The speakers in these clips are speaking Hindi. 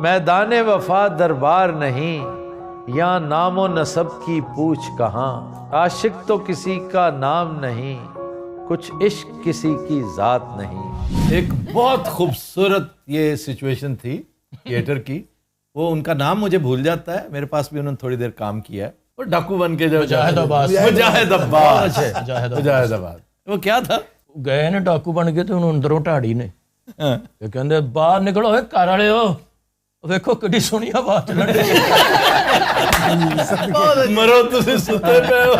मैदाने वफा दरबार नहीं, यहाँ नामो नसब की पूछ कहाँ। आशिक तो किसी का नाम नहीं, कुछ इश्क किसी की जात नहीं। एक बहुत खूबसूरत ये सिचुएशन थी थिएटर की। वो उनका नाम मुझे भूल जाता है, मेरे पास भी उन्होंने थोड़ी देर काम किया है। वो डाकू बन के जो मुजाहिदाबाद वो क्या था, गए ने डाकू बन के तो अंदरों ढाड़ी ने कहते बाहर निकलो घर वाले हो, वेखो किड्डी सोहनी हवा चलन मरो तुसी सुते पे हो।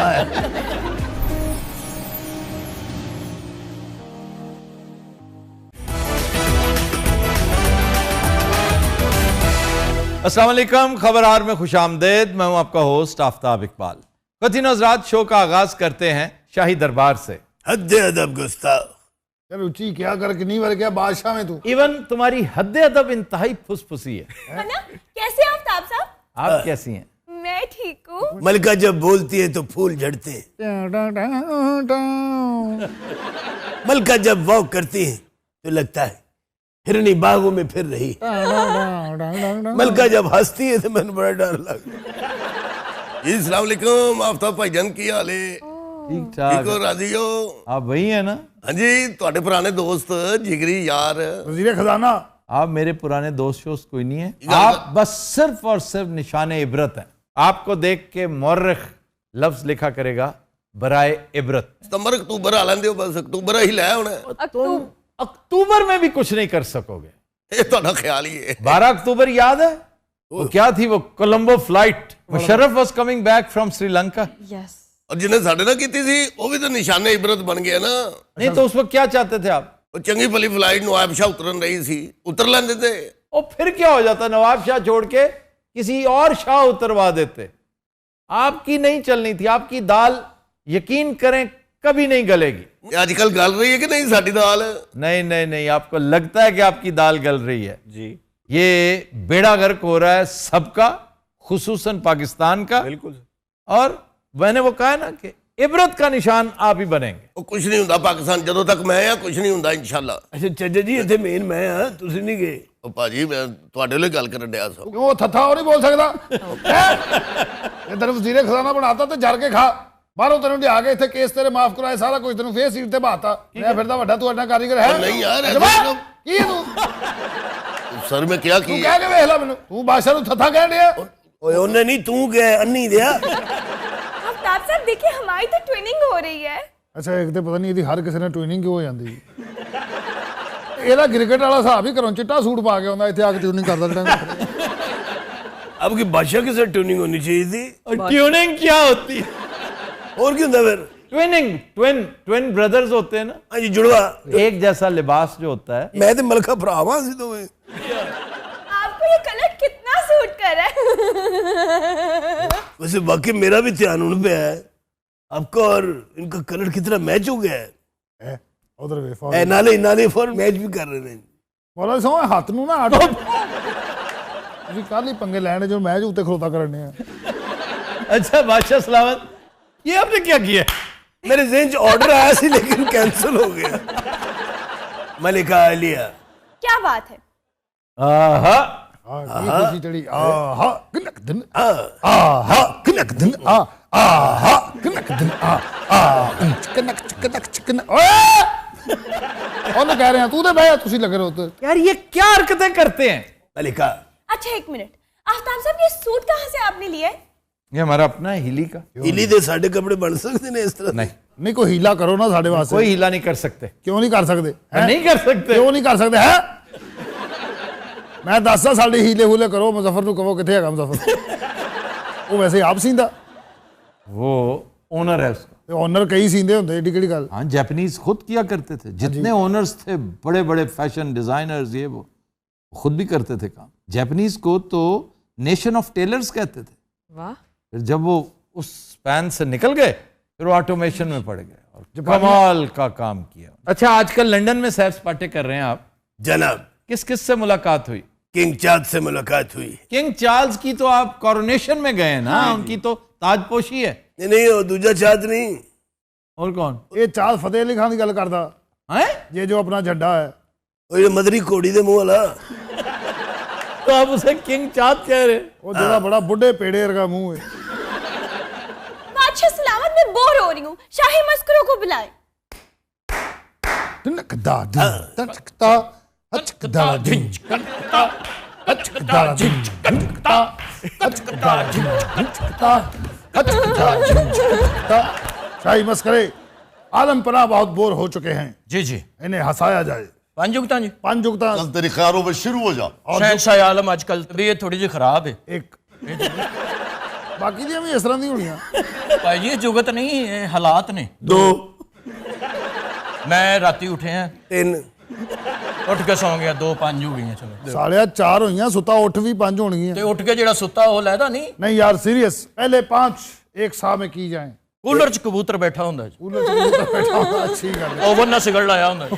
अस्सलाम वालेकुम, खबरहार में खुशामदेद। मैं हूं आपका होस्ट आफ्ताब इकबाल। कथिन हज़रात, शो का आगाज करते हैं शाही दरबार से। हद्दे अदब गुस्ताख। रुचि क्या कर नहीं वर गया बादशाह में तू। इवन तुम्हारी हद्दे अदब इंतहाई फुसफुसी है ना? कैसे आफ्ताब साहब? आप कैसी हैं? मैं ठीक हूँ। मलका जब बोलती है तो फूल झड़ते हैं, मलका जब वॉक करती है तो लगता है हिरनी बागों में फिर रही है, मलका जब हंसती है तो मैंने बड़ा डर लगता। जी अस्सलाम वालेकुम आफ्ताब भाईजान, की हाल है? ठीक ठाक हो, राजी हो? आप वही है ना? हाँ जी, ਤੁਹਾਡੇ पुराने दोस्त जिगरी यार वजीर खजाना। आप मेरे पुराने दोस्त शोस्त कोई नहीं है। आप बस सिर्फ और सिर्फ निशाने इबरत हैं। आपको देख के मौर्रिख लफ्ज लिखा करेगा बराए इबरत। सितंबर अक्तूबर आ लेंदे हो, बस अक्तूबर ही लाया होना। तुम अक्टूबर में भी कुछ नहीं कर सकोगे, ये ਤੁਹਾਡਾ ख्याल ही है। 12 अक्टूबर याद है? वो क्या थी वो Colombo flight, Musharraf was coming back from Sri Lanka. Yes. और जिन्हें साढ़े ना की थी वो भी तो निशाने इबरत बन गया ना। नहीं तो उस वक्त क्या चाहते थे आप? वो चंगी भली फ्लाइट नवाब शाह उतरन रही थी, उतर लेंदे थे। और फिर क्या हो जाता, नवाब शाह छोड़ के किसी और शाह उतरवा देते। आपकी नहीं चलनी थी, आपकी दाल यकीन करें कभी नहीं गलेगी। आजकल गल रही है कि नहीं साड़ी दाल? नहीं नहीं नहीं, आपको लगता है कि आपकी दाल गल रही है जी। ये बेड़ा गर्क हो रहा है सबका, खुसूसन पाकिस्तान का। बिल्कुल। और मैंने वो कहा ना कि इबरत का निशान आप ही बनेंगे। वो कुछ नहीं होता पाकिस्तान जदों तक मैं आ, कुछ नहीं होता इंशाल्लाह। अच्छा चाचा जी, इतने मेन मैं हाँ, तुसी नहीं गए? ओ भाजी मैं ਤੁਹਾਡੇ ਲਈ ਗੱਲ ਕਰਨ ਡਿਆ ਸਾਂ। क्यों थथा और नहीं बोल सकता? इधर वजीर खजाना बनाता तो जर के खा, बाहरों तेन लिया के इतने केस तेरे माफ कराए, सारा कुछ तेन फेस सीट ते बहाता। मैं फिरदा वड्डा, तू एडा कारीगर है नहीं यार, की तू सर में क्या तू की कह के वेख ला मैनू, तू बादशाह नु थथा कह दिया। ओए ओने नहीं, तू गए अन्नी दिया। आफ्ताब साहब देखिए, हमारी तो ट्विनिंग हो रही है। अच्छा एक तो पता नहीं हर किसी ने ट्विनिंग क्यों हो जाती। ਇਹਦਾ क्रिकेट वाला हिसाब ही घरों चिट्टा सूट पा के आਉਂਦਾ, ਇੱਥੇ ਆ ਕੇ ट्यूनिंग करता रहता। अब की बादशाह के साथ ट्यूनिंग होनी चाहिए थी। और ट्यूनिंग क्या होती है? और क्यों था फिर? ट्विनिंग, ट्विन ब्रदर्स होते हैं ना। हाँ जी, जुड़वा एक जैसा लिबास जो होता है। मैं तो मलका भरावा सी तो मैं। आपको ये कलर कितना सूट कर रहा है? वैसे वाकई मेरा भी ध्यान उन पे है, आपका और इनका कलर कितना मैच हो गया है। उधर वे फॉर ए नाले फॉर मैच भी कर रहे हैं। बोला सो हथ नू ना आटो ਤੁਸੀਂ ਕੱਲ ਹੀ पंगे ਲੈਣੇ जो मैच ਉੱਤੇ ਖਲੋਤਾ करने हैं। अच्छा बादशाह सलामत, ये आपने क्या किया? मेरे ज़हन च ऑर्डर आया सी लेकिन कैंसिल हो गया। मलिका आलिया, क्या बात है? आहा हां ये खुशी चढ़ी। आहा कनक दिन आहा कनक दिन आहा कनक दिन कनक कनक ओए ਉਹਨੂੰ कह रहे हैं तू तो बह, ਤੁਸੀਂ लगे रहो उधर। यार ये क्या हरकतें करते हैं? मलिका अच्छा एक मिनट, आफ्ताब साहब ये सूट कहाँ से आपने लिया है? ये हमारा अपना है, हिली का। इली दे साढ़े कपड़े बन सकते हैं इस तरह? नहीं नहीं कोई हीला करो ना साढ़े वास्ते। कोई हिला नहीं कर सकते। क्यों नहीं कर सकते? नहीं कर सकते। क्यों नहीं कर सकते है? मैं दसदा साढ़े हीले हूले करो, मुजफ्फर नू कहो किथे है मुजफ्फर। वो वैसे आप सींदा, वो ओनर है उसका। ओनर कई सींदे होंदे, एडी केड़ी गल। हाँ, जापानीज खुद किया करते थे, जितने ओनर्स थे बड़े बड़े फैशन डिजाइनर्स, ये वो खुद भी करते थे काम। जापानीज को तो नेशन ऑफ टेलर्स कहते थे। वाह। फिर जब वो उस स्पैन से निकल गए फिर वो ऑटोमेशन में पड़ गए और कमाल का काम किया। अच्छा आजकल लंदन में सैर सपाटे कर रहे हैं आप? जनाब किस किस से मुलाकात हुई? किंग चार्ल्स से मुलाकात हुई। किंग चार्ल्स की तो आप कोरोनेशन में गए ना। हाँ, उनकी तो ताजपोशी है। नहीं वो दूजा चार्ल्स नहीं। और कौन? ये चार्ल्स फतेह अली खान की गल करदा है, ये जो अपना झंडा है। और ये मदरी घोड़ी दे मुंह वाला तो आप उसे किंग चाँद कह रहे? वो जरा बड़ा बुढ़े पेड़े का मुंह है। बादशाह सलामत, मैं बोर हो रही हूँ, शाही मस्करों को बुलाए। शाही मस्करे आलमपना बहुत बोर हो चुके हैं, जी जी, इन्हें हंसाया जाए। पंजुगता जी, पंजुगता चल तेरी खैरों में शुरू हो जा। शहंशाह आलम आजकल तबीयत थोड़ी जी खराब है। एक बाकी दी भी इस तरह दी होनी। भाई जी जुगत नहीं है, हालात ने। 2 मैं राती उठे हैं 3 उठ के सौ गया, 2 5 हो गई हैं। चलो साढ़े 4 हुई, सुता उठ भी 5 होनी। ते उठ के जेड़ा सुता वो लैदा नहीं। नहीं यार सीरियस, पहले 5 एक साह में की जाए। कूलर च कबूतर बैठा हुंदा है, कूलर च कबूतर बैठा होता, अच्छी गल है। ओवन ना सिगड़ लाया हुंदा है,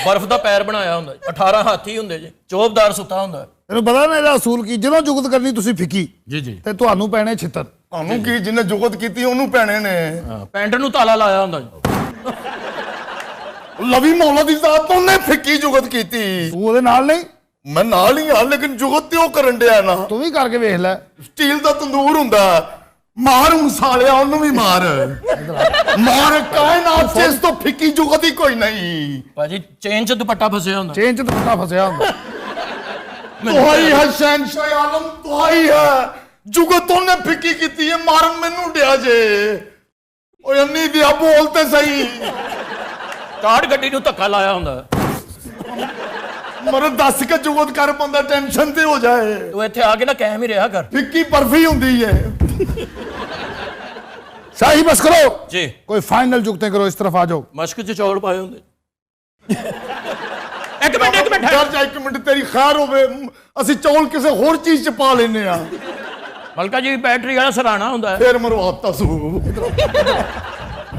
बर्फ दा पैर बनाया हुंदा है, 18 हाथी हुंदे जे, चौबदार सुता हुंदा है। ਤੈਨੂੰ ਪਤਾ ਨਾ ਇਹਦਾ ਅਸੂਲ ਕੀ, ਜਦੋਂ ਜੁਗਤ ਕਰਨੀ ਤੁਸੀਂ ਫਿੱਕੀ जी जी, ਤੇ ਤੁਹਾਨੂੰ ਪੈਣੇ ਛਿੱਤਰ। ਤੁਹਾਨੂੰ ਕੀ, ਜਿੰਨੇ ਜੁਗਤ ਕੀਤੀ ਉਹਨੂੰ ਪੈਣੇ ਨੇ। हाँ, ਪੈਂਟ ਨੂੰ ਤਾਲਾ ਲਾਇਆ ਹੁੰਦਾ ਜੀ। ਲਵੀ ਮੌਲਾ ਦੀ ਜ਼ਾਤ ਤੋਂ ਉਹਨੇ ਫਿੱਕੀ ਜੁਗਤ ਕੀਤੀ। ਤੂੰ ਉਹਦੇ ਨਾਲ ਨਹੀਂ, ਮੈਂ ਨਾਲ ਹੀ ਹਾਂ, ਲੇਕਿਨ ਜੁਗਤ ਤੇ ਉਹ ਕਰਨ ਡਿਆ ਨਾ। ਤੂੰ ਵੀ ਕਰਕੇ ਵੇਖ ਲੈ। ਸਟੀਲ ਦਾ ਤੰਦੂਰ ਹੁੰਦਾ, ਮਾਰ ਮਸਾਲਿਆ ਉਹਨੂੰ ਵੀ ਮਾਰ ਮਾਰ। ਕਾਇਨਾਤ ਚ ਇਸ ਤੋਂ ਫਿੱਕੀ ਜੁਗਤ ਹੀ ਕੋਈ ਨਹੀਂ। ਭਾਜੀ ਚੇਨ ਚ ਦੁਪੱਟਾ ਫਸਿਆ ਹੁੰਦਾ। ਚੇਨ ਚ ਦੁਪੱਟਾ ਫਸਿਆ ਹੁੰਦਾ। ਤੁਹਾਈ ਹੈ ਸ਼ਹਿਨशाह ਆਲਮ, ਤੁਹਾਈ ਹੈ ਜੁਗਤ ਉਹਨੇ ਫਿੱਕੀ ਕੀਤੀ ਹੈ, ਮਾਰਨ ਮੈਨੂੰ ਡਿਆ ਜੇ। ਓਏ ਅੰਨੀ ਦਿਆ ਬੋਲ ਤੇ ਸਹੀ। ਕਾੜ ਗੱਡੀ ਨੂੰ ਧੱਕਾ ਲਾਇਆ ਹੁੰਦਾ। ਮਰ ਦੱਸ ਕੇ ਜੁਗਤ ਕਰ, ਬੰਦਾ ਟੈਨਸ਼ਨ ਤੇ ਹੋ ਜਾਏ। ਤੂੰ ਇੱਥੇ ਆ ਕੇ ਨਾ ਕਾਇਮ ਹੀ ਰਿਹਾ ਕਰ। ਫਿੱਕੀ ਬਰਫੀ ਹੁੰਦੀ ਹੈ। शाही बस करो जी, कोई फाइनल जुगते करो, इस तरफ आ जाओ। ਮਸ਼ਕ ਚ ਚੌਲ ਪਾਏ ਹੁੰਦੇ। ਇੱਕ ਮਿੰਟ ਡਰ ਜਾ, 1 ਮਿੰਟ ਤੇਰੀ ਖੈਰ ਹੋਵੇ। ਅਸੀਂ ਚੌਲ ਕਿਸੇ ਹੋਰ ਚੀਜ਼ ਚ ਪਾ ਲੈਨੇ ਆ। ਮਲਕਾ ਜੀ ਬੈਟਰੀ ਵਾਲਾ ਸਰਾਣਾ ਹੁੰਦਾ ਹੈ। ਫੇਰ ਮਰਵਾਤਾ ਸੂ।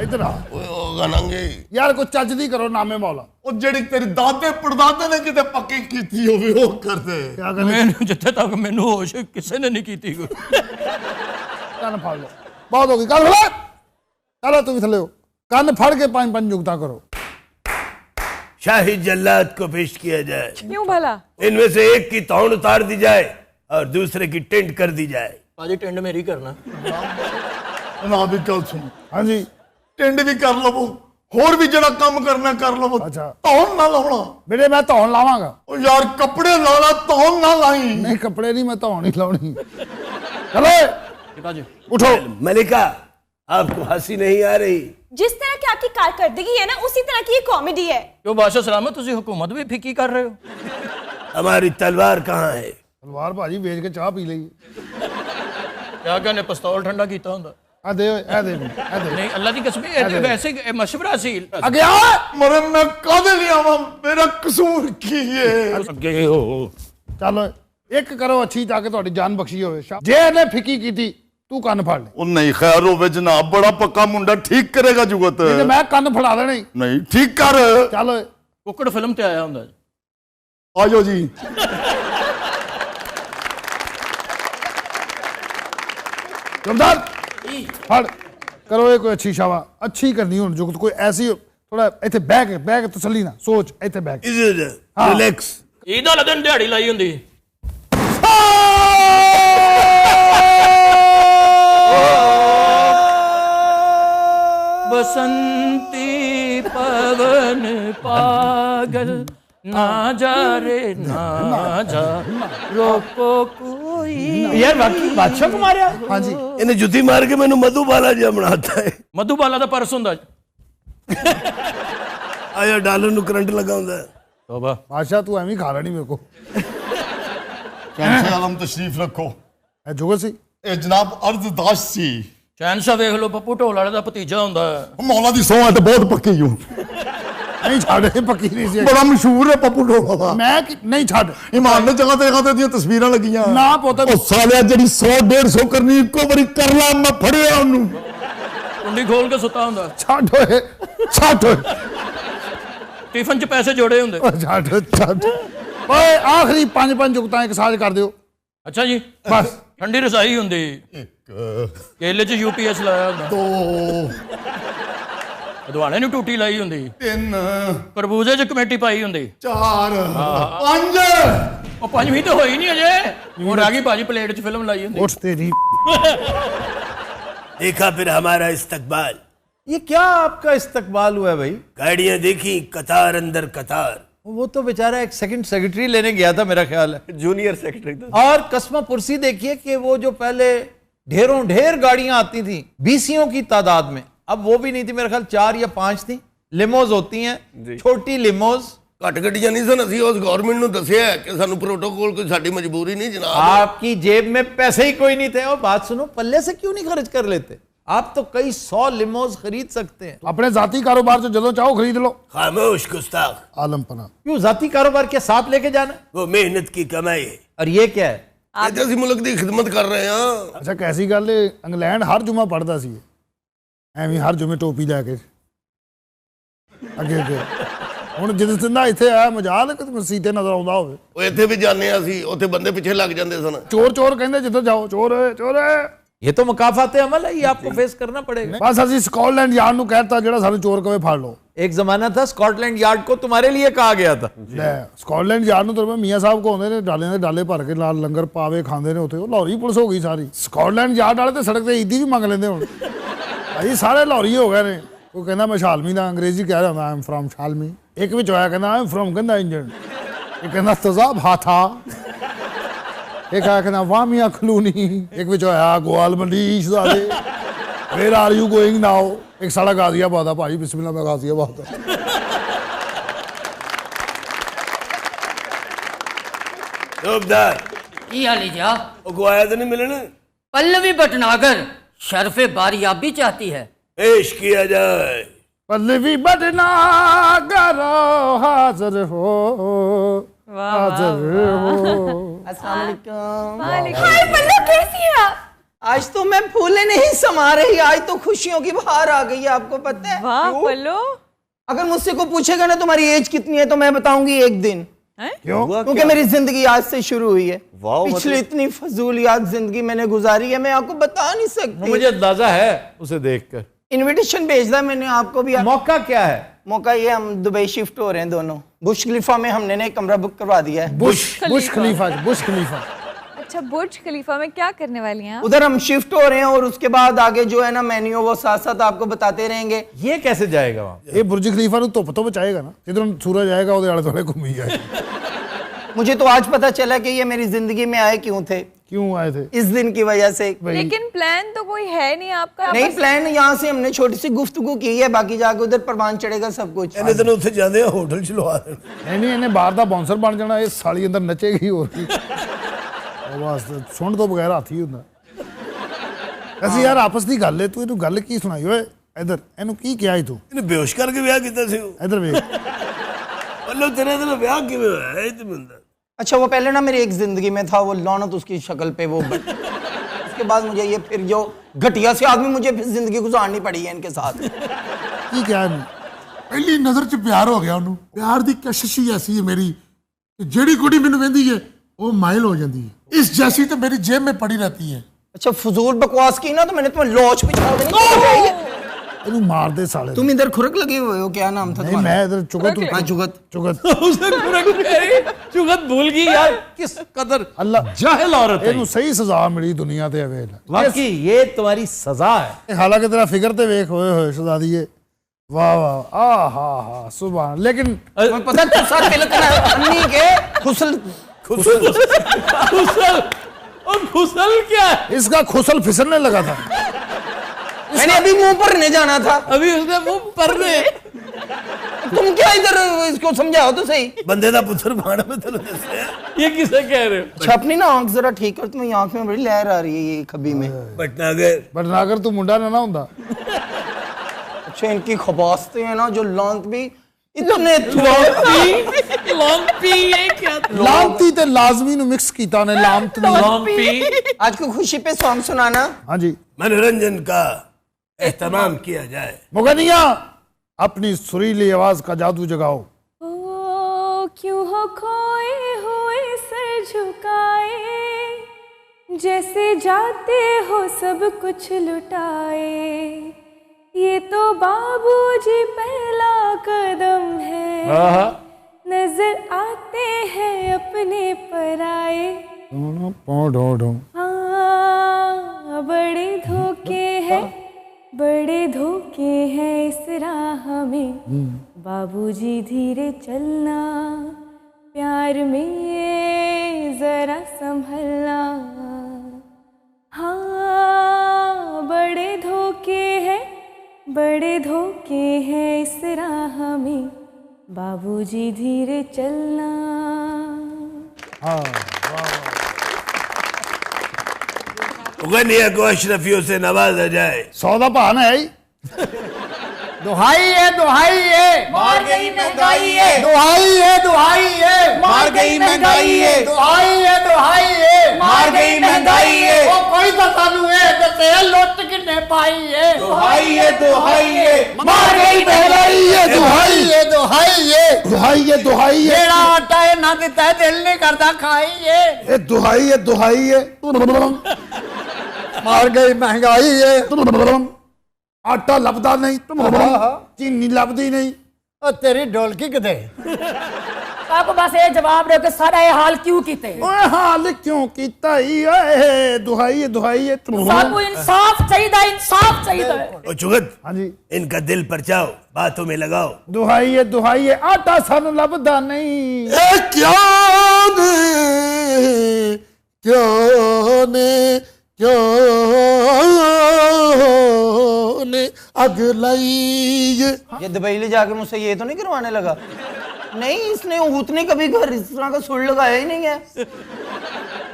इधर आ ਉਹ ਗਾਣਾਂਗੇ यार, कोई चज दी करो नामे मौला। ਉਹ ਜਿਹੜੀ ਤੇਰੀ ਦਾਦੇ ਪੜਦਾਦੇ ਨੇ ਕਿਤੇ ਪੱਕੀ ਕੀਤੀ ਹੋਵੇ ਉਹ ਕਰਦੇ। क्या करने ਮੈਨੂੰ ਜਿੱਥੇ ਤੱਕ ਮੈਨੂੰ ਹੋਸ਼ ਹੈ, ਕਿਸੇ ਨੇ ਨਹੀਂ ਕੀਤੀ ਕੋਈ। कान फाड़ लो, बहुत होगी। कान फड़ा, चलो तुम थले हो। कान फाड़ के 5 जुगता करो। शाही जल्लाद को पेश किया जाए। क्यों भला? इनमें से एक की तौण उतार दी जाए और दूसरे की टेंट कर दी जाए। ਭਾਜੀ ਟਿੰਡ ਮੇਰੀ ਕਰਨਾ। ਨਾ ਵੀ ਗੱਲ ਸੁਣ, हाँ जी, ਟਿੰਡ ਵੀ ਕਰ ਲਵੋ, ਹੋਰ ਵੀ ਜਿਹੜਾ ਕੰਮ ਕਰਨਾ ਕਰ ਲਵੋ। ਅੱਛਾ। ਧੌਣ ਨਾ ਲਾਉਣਾ। बेटे मैं धौन लावांगा। ਉਹ ਯਾਰ ਕੱਪੜੇ ਲਾ ਲਾ, ਧੌਣ ਨਾ ਲਾਈ। नहीं कपड़े नहीं, मैं धौन ही लाउनी। चलो ਪਿਤਾ ਜੀ उठो। मलिका, आपको हंसी नहीं आ रही? जिस तरह की आपकी कारकर्दगी है ना, उसी तरह की ये कॉमेडी है। ਕਿਉਂ ਬਾਦਸ਼ਾਹ ਸਲਾਮਤ, ਤੁਸੀਂ ਹੁਕੂਮਤ ਵੀ ਫਿੱਕੀ ਕਰ ਰਹੇ ਹੋ। हमारी तलवार कहाँ है? तलवार भाजी बेच के चाह पी ली। ਕਿਆ ਕਹਿੰਦੇ ਪਿਸਤੌਲ ਠੰਡਾ ਕੀਤਾ ਹੁੰਦਾ। आ दे ए दे ए दे। ਨਹੀਂ ਅੱਲਾ ਦੀ ਕਸਮ, ਇਹ ਤੇ ਵੈਸੇ ਹੀ ਮਸ਼ਵਰਾ ਸੀ। आगे आ। ਮਰਨ ਮੈਂ ਕਾਹਦੇ ਲਈ ਆਵਾਂ? ਮੇਰਾ ਕਸੂਰ ਕੀ ਹੈ? ਅੱਗੇ ਹੋ चलो एक करो अच्छी, ताकि ਤੁਹਾਡੀ ਜਾਨ ਬਖਸ਼ੀ ਹੋਵੇ। ਜੇ ਇਹਨੇ ਫਿੱਕੀ ਕੀਤੀ, ਤੂੰ ਕੰਨ ਫੜ ਲੈ। ਉਹ ਨਹੀਂ, ਖੈਰ ਹੋਵੇ ਜਨਾਬ, ਬੜਾ ਪੱਕਾ ਮੁੰਡਾ, ਠੀਕ ਕਰੇਗਾ ਜੁਗਤ। ਤੇ ਮੈਂ ਕੰਨ ਫੜਾ ਦੇਣੇ। ਨਹੀਂ, ਠੀਕ ਕਰ। ਚੱਲ ਓਏ। ਕੁੱਕੜ ਫਿਲਮ ਤੇ ਆਇਆ ਹੁੰਦਾ। ਆਜੋ ਜੀ। ਜਮਦਾਰ ਫੜ ਕਰੋ ਇਹ ਕੋਈ ਅੱਛੀ ਸ਼ਾਵਾ, ਅੱਛੀ ਕਰਨੀ ਹੁਣ ਜੁਗਤ, ਕੋਈ ਐਸੀ ਥੋੜਾ ਇੱਥੇ ਬਹਿ ਕੇ ਤਸੱਲੀ ਨਾ ਸੋਚ, ਇੱਥੇ ਬਹਿ ਕੇ इधर रिलैक्स। ਈਦ ਵਾਲੇ ਦਿਨ ਦਿਹਾੜੀ ਲਾਈ ਹੁੰਦੀ। बसंती पवन पागल ना जा रे ना जा, रोको कोई। यार बाकी बादशाह को मारा। हाँ जी, इन्हें जुती मार के मैंने मधुबाला जी बनाता है। मधुबाला ਦਾ ਪਰਸ ਹੁੰਦਾ। आया डालर नु करंट लगाਉਂਦਾ है। तौबा। बादशाह तू एवं खा लेनी मेरे को। ਸ਼ਹਿਨशाह ਆਲਮ ਤਸ਼ਰੀਫ ਰੱਖੋ। ਇਹ ਜੁਗਤ ਸੀ। ਇਹ ਜਨਾਬ ਅਰਜ਼ਦਾਸ਼ ਸੀ। ਸ਼ਹਿਨशाह ਵੇਖ ਲਓ, ਪੱਪੂ ਢੋਲ ਵਾਲੇ ਦਾ ਭਤੀਜਾ ਹੁੰਦਾ। ਮੌਲਾ ਦੀ ਸਹੁੰ ਹੈ ਤੇ ਬਹੁਤ ਪੱਕੀ ਹੂੰ। ਨਹੀਂ ਛੱਡ, ਇਹ ਪੱਕੀ ਨਹੀਂ ਸੀ। ਬੜਾ ਮਸ਼ਹੂਰ ਹੈ ਪੱਪੂ ਢੋਲਾ ਦਾ। ਮੈਂ ਨਹੀਂ ਛੱਡ। ਇਮਾਨ ਨੇ ਜਗ੍ਹਾ ਤੇ ਦੀਆਂ ਤਸਵੀਰਾਂ ਲੱਗੀਆਂ। ਨਾ ਪੁੱਤ, ਉਹ ਸਾਲਿਆ ਜਿਹੜੀ 100-150 ਕਰਨੀ ਇੱਕੋ ਵਾਰੀ ਕਰ ਲਾ, ਮੈਂ ਫੜਿਆ ਉਹਨੂੰ। ਕੁੰਡੀ ਖੋਲ ਕੇ ਸੁੱਤਾ ਹੁੰਦਾ। ਛੱਡ ਓਏ, ਛੱਡ ਓਏ, ਟਿਫਨ 'ਚ ਪੈਸੇ ਜੋੜੇ ਹੁੰਦੇ। ਛੱਡ ਓਏ। ਆਖਰੀ 5 ਜੁਗਤਾਂ ਇੱਕ ਸਾਜ ਕਰ ਦਿਓ। ਅੱਛਾ ਜੀ, ਬਸ। ਠੰਡੀ ਰਸਾਈ ਹੁੰਦੀ। ਕੇਲੇ 'ਚ UPS ਲਾਇਆ ਹੁੰਦਾ। 2 ਅਦਵਾਣੇ ਨੂੰ ਟੂਟੀ ਲਾਈ ਹੁੰਦੀ, 3 ਖਰਬੂਜੇ 'ਚ ਕਮੇਟੀ ਪਾਈ ਹੁੰਦੀ। 4 5 ਉਹ ਪੰਜਵੀਂ ਤਾਂ ਹੋਈ ਨਹੀਂ ਅਜੇ, ਹੁਣ ਆ ਗਈ ਭਾਜੀ ਪਲੇਟ 'ਚ ਫਿਲਮ ਲਾਈ ਹੁੰਦੀ। ਉੱਠ ਤੇਰੀ देखा फिर हमारा इस्तकबाल, ये क्या आपका इस्तकबाल हुआ है भाई? गाड़ियां देखी कतार अंदर कतार। वो तो बेचारा एक सेकंड सेक्रेटरी लेने गया था मेरा ख्याल है, जूनियर सेक्रेटरी था। और कस्मा पुरसी देखिए कि वो जो पहले ढेरों ढेर गाड़ियां आती थी बीसियों की तादाद में, अब वो भी नहीं थी, मेरा ख्याल 4 या 5 थी। लिमोज होती हैं, छोटी लिमोज। घट गड्डियां नहीं सन, ਅਸੀਂ ਉਸ ਗਵਰਨਮੈਂਟ ਨੂੰ ਦੱਸਿਆ ਕਿ ਸਾਨੂੰ प्रोटोकॉल कोई साडी मजबूरी नहीं जनाब। आपकी जेब में पैसे ही कोई नहीं थे। और बात सुनो, पल्ले से क्यों नहीं खर्च कर लेते? आप तो कई 100 लिमोज खरीद सकते हैं। ਆਪਣੇ ਜ਼ਾਤੀ ਕਾਰੋਬਾਰ ਤੋਂ ਜਦੋਂ ਚਾਹੋ ਖਰੀਦ ਲਓ। खामोश गुस्ताख, ਆਲਮਪਨਾ क्यों जाती कारोबार के साथ लेके जाना? वो मेहनत की कमाई है। और ये क्या है? ਇਹ ਅਸੀਂ ਮੁਲਕ ਦੀ ਖਿਦਮਤ ਕਰ ਰਹੇ ਹਾਂ। ਅੱਛਾ ਕੈਸੀ ਗੱਲ ਏ, ਇੰਗਲੈਂਡ ਹਰ ਜੁਮਾ ਪੜਦਾ ਸੀ ਐਵੇਂ ਹਰ ਜੁਮੇ ਟੋਪੀ ਲੈ ਕੇ ਅੱਗੇ ਅੱਗੇ। ਹੁਣ ਜਦੋਂ ਸਿੱਧਾ ਇੱਥੇ ਆਇਆ ਮਜਾਲ ਕਿ ਮਸੀਤੇ ਨਜ਼ਰ ਆਉਂਦਾ ਹੋਵੇ। ਉਹ ਇੱਥੇ ਵੀ ਜਾਂਦੇ ਆ ਅਸੀਂ, ਉੱਥੇ ਬੰਦੇ ਪਿੱਛੇ ਲੱਗ ਜਾਂਦੇ ਸਨ। ਚੋਰ ਚੋਰ ਕਹਿੰਦੇ ਜਿੱਥੇ ਜਾਓ ਚੋਰ ਹੈ ਚੋਰ ਹੈ। ये तो मुकाफाते अमल है, ये आपको फेस करना पड़ेगा। ਬਸ ਅਸੀਂ ਸਕਾਟਲੈਂਡ ਯਾਰਡ ਨੂੰ ਕਹਿਤਾ ਜਿਹੜਾ ਸਾਨੂੰ ਚੋਰ ਕਵੇ ਫੜ ਲਓ। एक जमाना था स्कॉटलैंड यार्ड को तुम्हारे लिए कहा गया था। ਲੈ ਸਕਾਟਲੈਂਡ ਯਾਰਡ ਨੂੰ ਤਾਂ ਮੀਆਂ ਸਾਹਿਬ ਕੋ ਆਉਂਦੇ ਨੇ, ਡਾਲਿਆਂ ਦੇ ਡਾਲੇ ਭਰ ਕੇ ਨਾਲ ਲੰਗਰ ਪਾਵੇ ਖਾਂਦੇ ਨੇ ਉੱਥੇ। ਉਹ ਲਾਹੌਰੀ ਪੁਲਿਸ ਹੋ ਗਈ ਸਾਰੀ। ਸਕਾਟਲੈਂਡ ਯਾਰਡ ਵਾਲੇ ਤੇ ਸੜਕ ਤੇ ਈਦੀ ਵੀ ਮੰਗ ਲੈਂਦੇ ਹੁਣ ਭਾਈ, ਸਾਰੇ ਲਾਹੌਰੀ ਹੋ ਗਏ ਨੇ। ਉਹ ਕਹਿੰਦਾ ਮੈਂ ਸ਼ਾਲਮੀ ਦਾ, ਅੰਗਰੇਜ਼ੀ ਕਹਿ ਰਿਹਾ ਹੁੰਦਾ ਆਈ ਐਮ ਫਰਮ ਸ਼ਾਲਮੀ। ਇੱਕ ਵਿੱਚ ਹੋਇਆ ਕਹਿੰਦਾ ਆਈ ਐਮ ਫਰਮ ਕਹਿੰਦਾ ਇੰਜਨ, ਇਹ ਕਹਿੰਦਾ ਤਜ਼ਾਬ ਹਾਥਾ, ਇੱਕ ਆਇਆ ਕਹਿੰਦਾ ਵਾਮੀਆ ਖਲੂਨੀ, ਇੱਕ ਵਿੱਚ ਹੋਇਆ ਗੋਆਲ ਮੰਡੀ ਸ਼ਹਜ਼ਾਦੇ, ਵੇਅਰ ਆਰ ਯੂ ਗੋਇੰਗ ਨਾਓ। ਇੱਕ ਸਾਡਾ ਗਾਜ਼ੀਆਬਾਦ ਆ ਭਾਈ, ਬਿਸਮਿਲ੍ਲਾ ਮੈਂ ਗਾਜ਼ੀਆਬਾਦ ਆ। जोबदार की हाल है जा? वो को आया तो नहीं मिलने। पल्लवी भटनागर शरफे बारियाबी चाहती है। पेश किया जाए। पल्लवी बटना करो हाजिर हो, हाजिर हो। हाय पल्लू, कैसी है आप? आज तो मैं फूले नहीं समा रही, आज तो खुशियों की बहार आ गई है, आपको पता है? वाह पल्लू। अगर मुझसे को पूछेगा ना तुम्हारी एज कितनी है तो मैं बताऊंगी एक दिन, क्यों? क्योंकि मेरी जिंदगी आज से शुरू हुई है। पिछली इतनी फजूलियात जिंदगी मैंने गुजारी है, मैं आपको बता नहीं सकती। मुझे अंदाजा है उसे देखकर। इनविटेशन भेजना मैंने आपको भी। मौका क्या है? मौका ये, हम दुबई शिफ्ट हो रहे हैं दोनों। बुर्ज खलीफा में हमने ने कमरा बुक करवा दिया है। बुश खलीफा, बुश खलीफा। अच्छा, बुर्ज खलीफा में क्या करने वाली हैं आप? उधर हम शिफ्ट हो रहे हैं और उसके बाद आगे जो है ना मेन्यू, वो साथ साथ आपको बताते रहेंगे। ये कैसे जाएगा वहां? ये बुर्ज खलीफा ਨੂੰ ਧੁੱਪ ਤੋਂ ਬਚਾਏਗਾ ਨਾ, ਜਿੱਧਰੋਂ ਸੂਰਜ ਆਏਗਾ ਉਹਦੇ ਆਲੇ ਦੁਆਲੇ ਘੁੰਮੀ ਜਾਏਗਾ। मुझे तो आज पता चला कि ये मेरी जिंदगी में आए क्यों थे। क्यों आए थे? इस दिन की वजह से। लेकिन प्लान तो कोई है नहीं आपका? नहीं, प्लान यहाँ से हमने छोटी सी गुफ्तगू की है, बाकी जाके उधर परवान चढ़ेगा सब कुछ। ਇਹਨੇ ਦਿਨ ਉੱਥੇ ਜਾਂਦੇ ਆ ਹੋਟਲ ਚ ਲਵਾ ਦੇਣ। ਨਹੀਂ ਇਹਨੇ ਬਾਹਰ ਦਾ ਬਾਉਂਸਰ ਬਣ ਜਾਣਾ, ਇਹ ਸਾਲੀ ਅੰਦਰ ਨੱਚੇਗੀ ਹੋਰ ਕੀ। ਉਹ ਬਸ ਸੁਣ ਤੋਂ ਬਗੈਰ ਹਾਥੀ ਹੁੰਦਾ। ਅਸੀਂ ਯਾਰ ਆਪਸ ਦੀ ਗੱਲ ਏ, ਤੂੰ ਇਹਨੂੰ ਗੱਲ ਕੀ ਸੁਣਾਈ ਓਏ? ਇੱਧਰ ਇਹਨੂੰ ਕੀ ਕਿਹਾ ਈ ਤੂੰ? ਇਹਨੇ ਬੇਹੋਸ਼ ਕਰਕੇ ਵਿਆਹ ਕੀਤਾ ਸੀ ਉਹ। ਇੱਧਰ ਵੇਖ। ਮੱਲੋ ਤੇਰੇ ਨਾਲ ਵਿਆਹ ਕਿਵੇਂ ਹੋਇਆ ਇਹ ਤੇ ਬੰਦਾ? अच्छा, वो पहले ना मेरी एक जिंदगी में था, वो लौनत उसकी शक्ल पे वो उसके बाद मुझे ये फिर जो घटिया से आदमी, मुझे फिर जिंदगी गुजारनी पड़ी है इनके साथ। ਕੀ ਕਿਹਾ ਇਹਨੂੰ? ਪਹਿਲੀ ਨਜ਼ਰ 'ਚ ਪਿਆਰ ਹੋ ਗਿਆ ਉਹਨੂੰ। ਪਿਆਰ ਦੀ ਕਸ਼ਿਸ਼ ਹੀ ਐਸੀ ਹੈ ਮੇਰੀ ਕਿ ਜਿਹੜੀ ਕੁੜੀ ਮੈਨੂੰ ਵੇਂਦੀ ਹੈ ਉਹ ਮਾਇਲ ਹੋ ਜਾਂਦੀ ਹੈ। ਇਸ ਜੈਸੀ तो मेरी जेब में पड़ी रहती है। अच्छा, फजूल बकवास की ना तो मैंने तुम्हें लॉच पे छोड़ देनी। ਇਹਨੂੰ ਮਾਰ ਦੇ ਸਾਲੇ। तुम इधर खुरक लगे हुए हो, क्या नाम था नहीं तुम्हारा? मैं इधर चुगत हूँ। हाँ, चुगत। चुगत उसे चुगत भूल गई यार, किस कदर अल्लाह जाहिल औरत है। ਇਹਨੂੰ ਸਹੀ ਸਜ਼ਾ ਮਿਲੀ ਦੁਨੀਆ ਤੇ ਅਵੇਲ। वाकई ये तुम्हारी सजा है। ਹਾਲਾਂਕਿ ਤੇਰਾ ਫਿਗਰ ਤੇ ਵੇਖ ਹੋਏ ਹੋਏ ਸ਼ਹਜ਼ਾਦੀਏ, वाह वाह, आ हा हा सुभान। लेकिन तुम्हें पता है साथ तिलक अन्नी के खुसल खुसल और खुसल क्या है? इसका खुसल फिसलने लगा था। मैंने अभी मुंह पर नहीं जाना था, अभी उसने मुंह पर ने। तुम क्या इधर इसको समझाओ तो सही। ਬੰਦੇ ਦਾ ਪੁੱਤਰ ਬਾਣਾ ਮੈਂ ਤੈਨੂੰ ਦੱਸਿਆ। ये किसे कह रहे हो? अच्छा, अपनी ना आंख जरा ठीक कर, तुम्हें आंख में बड़ी लहर आ रही है ये खबी में। भटनागर भटनागर तू मुंडा ना होंदा। अच्छा, इनकी खबासते हैं ना जो लौंत भी इतने लॉन्पी ये क्या? लामती ते लाजमी नु मिक्स कीता ने लामत नहीं। लॉन्पी। आज की खुशी पे सॉन्ग सुनाना। हाँ जी, मनोरंजन का एहतमाम किया जाए। मुगनिया अपनी सुरीली आवाज का जादू जगाओ। ओ क्यों हो खोए हुए सर झुकाए, जैसे जाते हो सब कुछ लुटाए, ये तो बाबूजी पहला कदम है, नजर आते हैं अपने पराए। हाँ, बड़े धोखे हैं, बड़े धोखे हैं इस राह में, बाबूजी धीरे चलना, प्यार में जरा संभलना। हाँ, बड़े धोखे हैं, बड़े धोखे हैं इस राह में, बाबूजी धीरे चलना। गनिया को अशरफियों से नवाजा जाए। सौदा बहाना है ही। दुहाई है, दुहाई है, मार गई महंगाई है, दुहाई है, दुहाई है, मार गई महंगाई है, दुहाई है, दुहाई है, मार गई महंगाई है, ओ कोई तो सानू है दसे लुट किन्ने पाई है, दुहाई है, दुहाई है, मार गई महंगाई है, दुहाई है, दुहाई है, दुहाई है, दुहाई है, जेड़ा आटा है ना दिता है दिल नहीं करता खाई है, ए दुहाई है, दुहाई है, मार गई महंगाई है, आटा लभदा नहीं, चीनी लभदी नहीं। ओ तेरी ढोलकी किते आपको बस ये जवाब दो कि सारा ये हाल क्यों कीते? ओए हाल क्यों कीता ही ओए दुहाई है, दुहाई है। सानू इंसाफ चाहिए, इंसाफ चाहिए। ओ जुगत, हाँ जी, इनका दिल परचाओ, बातों में लगाओ। दुहाई है, दुहाई है, आटा सानू लभदा नहीं। क्या ने अग लाई। ये दुबई ले जाके मुझसे ये तो नहीं करवाने लगा? नहीं, इसने उतने कभी घर इस तरह का सुर लगाया ही नहीं है।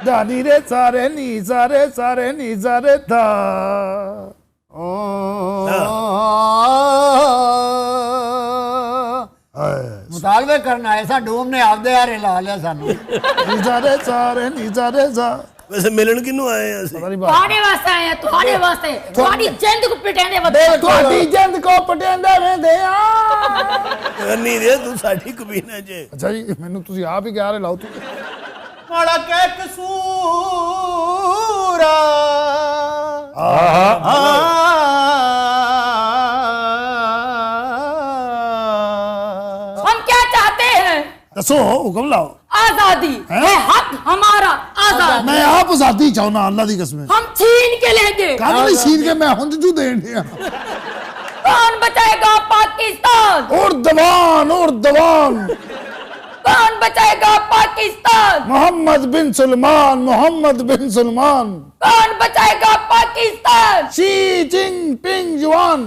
दानी रे सारे नी सारे सारे नी सारे था। मुतालबे करना ऐसा डूम ने आपदे यार ला लिया सानू। नी सारे सारे नी सारे सा। वैसे मिलन किन्नू आए हैं ऐसे? तुम्हारे वास्ते आए हैं, तुम्हारे वास्ते, तुम्हारी जिंद को पिटेंदे वदे, तुम्हारी जिंद को पटेंदे वेंदे आ। नहीं रे तू साडी कबीना जे। अच्छा जी, मैनू तुसी आप ही कह रहे लाओ तू। माड़ा के कसूरा हम क्या चाहते हैं? दसो, हुक्म लाओ। आजादी है हक हमारा, आजादी। मैं आप आजादी चाहना, अल्लाह दी कसम। हम छीन के लेंगे। कानूनी छीन के मैं हुंद जू देन दिया। कौन बचाएगा पाकिस्तान? और दवान, और दवान। कौन बचाएगा पाकिस्तान? मोहम्मद बिन सलमान, मोहम्मद बिन सलमान। कौन बचाएगा पाकिस्तान? शी जिनपिंग जवान।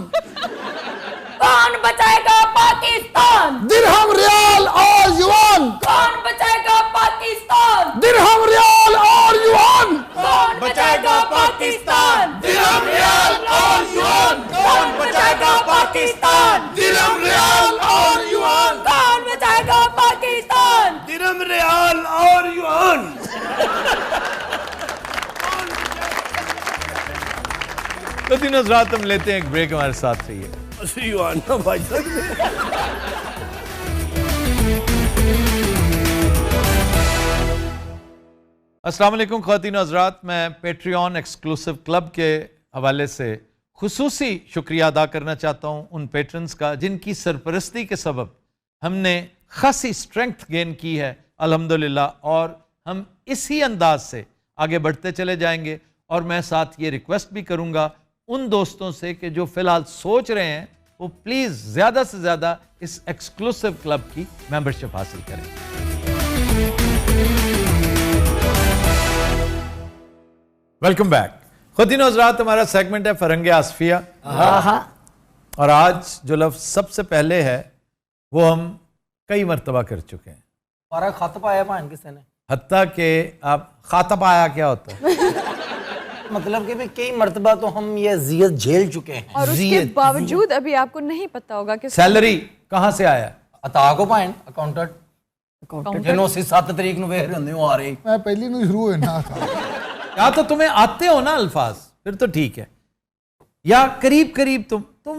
कौन बचाएगा पाकिस्तान? दिरहम रियाल और युआन। कौन बचाएगा पाकिस्तान? दिरहम रियाल और युआन। कौन बचाएगा पाकिस्तान? दिरहम रियाल और युआन। कौन बचाएगा पाकिस्तान? दिरहम रियाल और युआन। कौन बचाएगा पाकिस्तान? दिरहम रियाल और युआन। तो तीनों हज़रात हम लेते हैं एक ब्रेक, हमारे साथ रहिए। युआन ना भाई साहब। अस्सलाम वालेकुम ख़वातीन हज़रात, मैं पेट्रियन एक्सक्लूसिव क्लब के हवाले से खुसूसी शुक्रिया अदा करना चाहता हूँ उन पेट्रन्स का जिनकी सरपरस्ती के सबब हमने खासी स्ट्रेंथ गेन की है अल्हम्दुलिल्लाह, और हम इसी अंदाज से आगे बढ़ते चले जाएंगे। और मैं साथ ये रिक्वेस्ट भी करूँगा उन दोस्तों से कि जो फ़िलहाल सोच रहे हैं वो प्लीज़ ज़्यादा से ज़्यादा इस एक्सक्लूसिव क्लब की मेंबरशिप हासिल करें। वेलकम बैक ख़ुदीन हज़रात, हमारा सेगमेंट है फरंगे आसफिया। और आज जो लफ्ज़ सबसे पहले है वो हम कई मरतबा कर चुके हैं। हमारा खत पाया भान किसी ने, हत्ता के आप खाता पाया क्या होता है? मतलब कि कई मरतबा तो हम ये जियत झेल चुके हैं, और उसके बावजूद अभी आपको नहीं पता होगा कि सैलरी कहाँ से आया? अता को भान अकाउंटेंट जिन्हों से 7 तरीक ਨੂੰ ਵੇਖ ਹੁੰਦੇ ਹੋ ਆ ਰਹੀ। मैं पहली ਨੂੰ शुरू होना था। या तो तुम्हें आते हो ना अल्फाज, फिर तो ठीक है, या करीब करीब तुम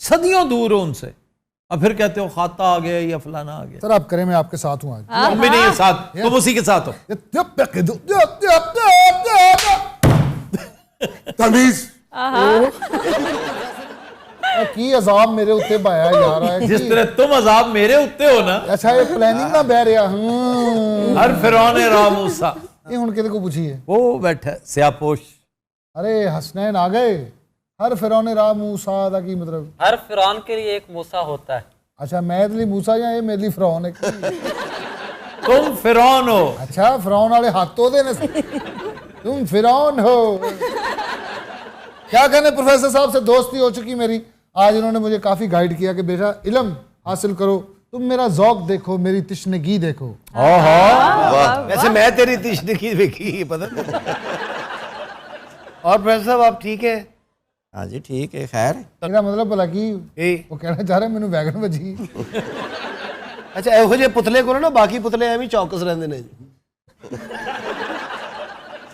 सदियों दूर हो उनसे और फिर कहते हो खाता आ गया या फलाना आ गया। सर आप करें, मैं आपके साथ हूँ आज। तुम भी नहीं है साथ, तुम उसी के साथ हो। तमीज की अजाब मेरे उत्ते पाया यार जिस तरह तुम अजाब मेरे उत्ते हो ना। अच्छा ये प्लानिंग ना बह रहा हर फिरौन रा मूसा। ये हुन किदे को पूछिए? वो बैठा स्यापोश। अरे हसनैन आ गए। हर फिरौन रा मूसा दा की मतलब? हर फिरौन के लिए एक मूसा होता है। अच्छा मेरे लिए मूसा या ये मेरे लिए फिरौन है? तुम फिरौन हो। अच्छा फिरौन वाले हाथों दे ने तुम फिरौन हो। क्या कहने प्रोफेसर साहब से दोस्ती हो चुकी मेरी। आज इन्होंने मुझे काफी गाइड किया कि बेटा इल्म हासिल करो, तुम मेरा ज़ौक़ देखो, मेरी तिश्नगी देखो। वैसे मैं तेरी तिश्नगी देखी पता नहीं। और प्रोफेसर साहब आप ठीक है? हाँ जी ठीक है। खैर मेरा मतलब भला की वो कहना चाह रहे मैंने वैगन बजी। अच्छा ਇਹੋ ਜਿਹੇ ਪੁਤਲੇ ਕੋਲ ਨਾ ਬਾਕੀ ਪੁਤਲੇ ਐਵੇਂ ਚੌਕਸ ਰਹਿੰਦੇ ਨੇ।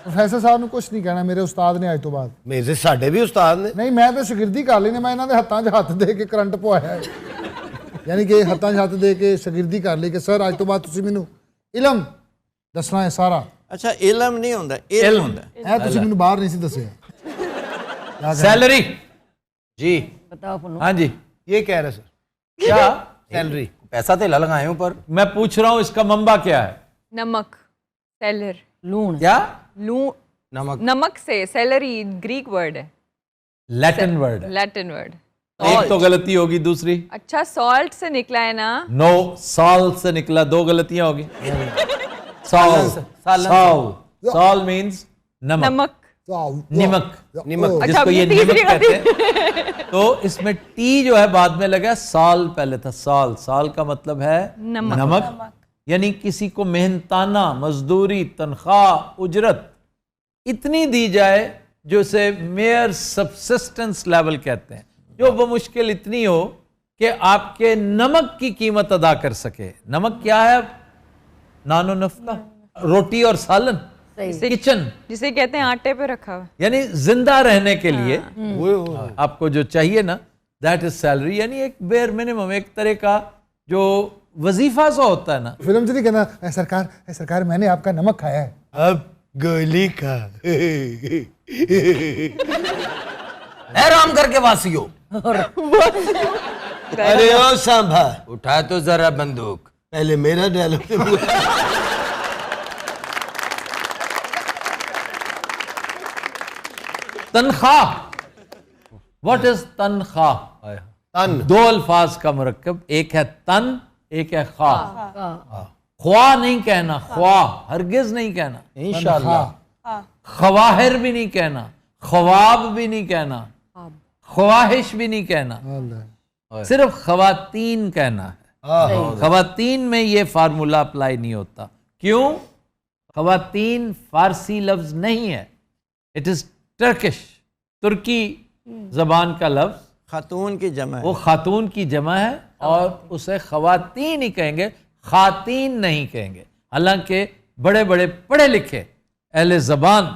प्रोफेसर साहब ने कुछ नहीं कहना, मेरे उस्ताद ने आज तो बाद। मेरे साडे भी उस्ताद ने। नहीं मैं तो शागिर्दी कर ली ने, मैं इन्होंने हत्थों 'ਚ हत्थ दे के करंट पवाया है। यानी कि हत्थों 'ਚ हत्थ दे के शागिर्दी कर ली कि सर आज तो बाद तुसी मैनू इल्म दसना है सारा। अच्छा इल्म नहीं होंदा, इल्म होंदा है। तुसी मैनू बाहर नहीं सी दसिया। सैलरी जी बताओ पुन्नू। हाँ जी ये कह रहे सर। क्या सैलरी? पैसा तो लगाए ऊपर। मैं पूछ रहा हूँ इसका मंबा क्या है? नमक, सेलर। लूण। क्या? नमक। नमक से सैलरी ग्रीक वर्ड है, लैटिन वर्ड है। Latin word. एक तो गलती होगी, दूसरी अच्छा सॉल्ट से निकला है ना? नो, साल से निकला, दो गलतियां होगी। साल साल मीन्स नमक। नमक निमक निमक अच्छा, जिसको ये ये निमक तीसरी कहते हैं। तो इसमें टी जो है बाद में लगा, साल पहले था। साल, साल का मतलब है नमक। नमक। यानी किसी को मेहनताना मजदूरी, तनख्वाह, उजरत इतनी दी जाए जो उसे मेयर सब्सिस्टेंस लेवल कहते हैं, जो वो मुश्किल इतनी हो कि आपके नमक की कीमत अदा कर सके। नमक क्या है? नानो नफ्ता, रोटी और सालन, किचन जिसे कहते हैं आटे पे रखा हुआ। यानी जिंदा रहने के लिए आपको जो चाहिए ना, दैट इज सैलरी। यानी एक बेयर मिनिमम, एक तरह का जो वजीफा सा होता है ना। फिल्म से नहीं कहना सरकार मैंने आपका नमक खाया है। अब गोली खा। राम करके वासियो। अरे ओ सांभा उठा तो जरा बंदूक। पहले मेरा डायलॉग। तनख्वाह, व्हाट इज तनख्वाह? तन दो अल्फाज का मुरक्कब, एक है तन, एक है खा। ख्वा नहीं कहना, ख्वा हरगिज नहीं कहना, इंशाअल्लाह। खवाहिर भी नहीं कहना, ख्वाब भी नहीं कहना, ख्वाहिश भी नहीं कहना, सिर्फ खवातीन कहना है। खवातीन में ये फार्मूला अप्लाई नहीं होता। क्यों? खवातीन फारसी लफ्ज नहीं है, इट इज टर्किश, तुर्की जबान का लफ्ज। खातून की जमा है, वो खातून की जमा है और उसे खवातीन ही कहेंगे, खातीन नहीं कहेंगे। हालांकि बड़े बड़े पढ़े लिखे अहले ज़बान,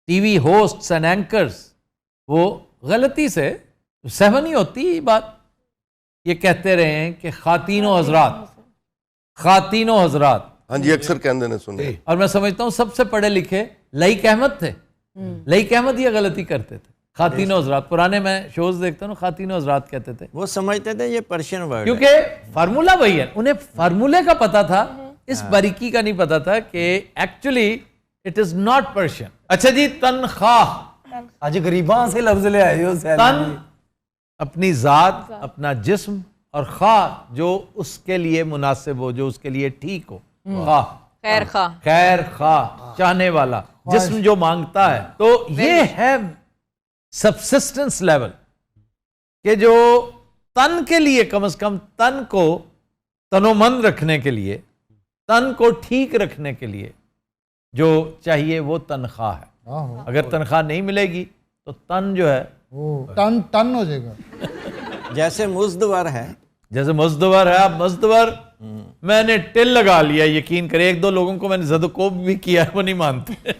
टीवी होस्ट्स एंड एंकर्स, वो गलती से सहमनी होती ये बात, ये कहते रहे हैं कि खातीनो हजरात, खातीनो हजरात। हाँ जी, अक्सर कहते हैं सुने। और मैं समझता हूँ सबसे पढ़े लिखे लईक अहमद थे। लईक अहमद ये गलती करते थे, खातीनो हजरात। पुराने मैं शोज देखता हूँ, खातीनो हजरात कहते थे। वो समझते थे ये पर्शियन वर्ड, क्योंकि फार्मूला वही है। उन्हें फार्मूले का पता था, इस बारीकी का नहीं पता था कि actually it is not Persian. अच्छा जी, तनख्वाह। आज गरीबा से लफ्ज ले आए हो। तन अपनी जात, अपना जिस्म, और खा जो उसके लिए मुनासिब हो, जो उसके लिए ठीक हो। खा खैर खा, खैर खा, चाहने वाला, जिस्म जो मांगता है। तो ये है सबसिस्टेंस लेवल के जो तन के लिए, कम से कम तन को तनोमंद रखने के लिए, तन को ठीक रखने के लिए जो चाहिए वो तनख्वाह है। अगर तनख्वाह नहीं मिलेगी तो तन जो है टन टन हो जाएगा। जैसे मुजदवर है, जैसे मजदवर है। अब मजदवर मैंने टिल लगा लिया, यकीन करें एक दो लोगों को मैंने जदकोब भी किया है, वो नहीं मानते।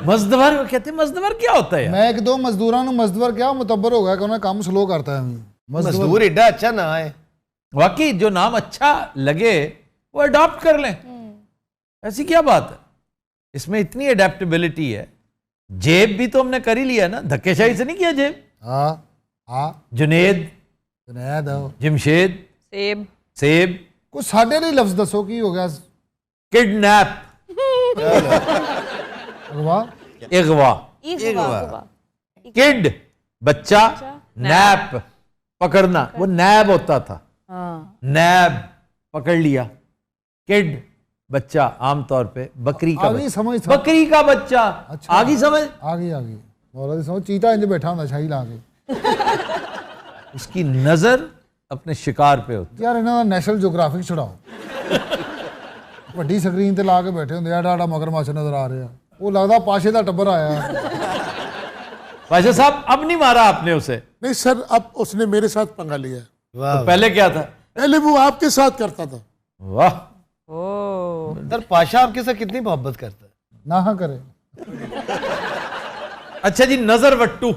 मजदवर कहते हैं, मजदवर क्या होता है? मैं एक दो मजदूरों ने मजदवर क्या मुतब्बर हो गया कि उन्हें काम स्लो करता है। मजदूर एडा अच्छा ना है। वाकई जो नाम अच्छा लगे वो अडॉप्ट कर लें, ऐसी क्या बात है? इसमें इतनी अडेप्टेबिलिटी है। जेब भी तो हमने कर ही लिया ना, धक्केशाही से नहीं किया जेब। हाँ हाँ जुनेद, जुनैद जमशेद, सेब, सेब, कुछ साढ़े लिए लफ्ज दसो की हो गया किडनैप, अगवा इगवा, किड बच्चा, नैप पकड़ना, वो नैब होता था, नैब पकड़ लिया, किड बच्चा आमतौर पे बकरी का आगे बच्चा, समझ था। बकरी का बच्चा। अच्छा आगे समझ, आगे मौला दी समझ चीता इंज बैठा होंदा शाही ला के उसकी नजर अपने शिकार पे होती। यार इन्हां दा नेशनल ज्योग्राफिक छड़ाओ ਵੱਡੀ ਸਕਰੀਨ ਤੇ ਲਾ ਕੇ ਬੈਠੇ ਹੁੰਦੇ ਆ ਡਾਡਾ ਮਗਰਮੱਛ ਨਜ਼ਰ ਆ ਰਿਹਾ ਉਹ ਲੱਗਦਾ ਪਾਸ਼ੇ ਦਾ ਟੱਬਰ ਆਇਆ पाशा साहब अब नहीं मारा आपने उसे? नहीं सर, अब उसने मेरे साथ पंगा लिया है। तो पहले क्या था? पहले वो आपके साथ करता था। वाह, सर पाशा आपके साथ कितनी मोहब्बत करता है? ना हाँ करे। अच्छा जी, नजर वट्टू,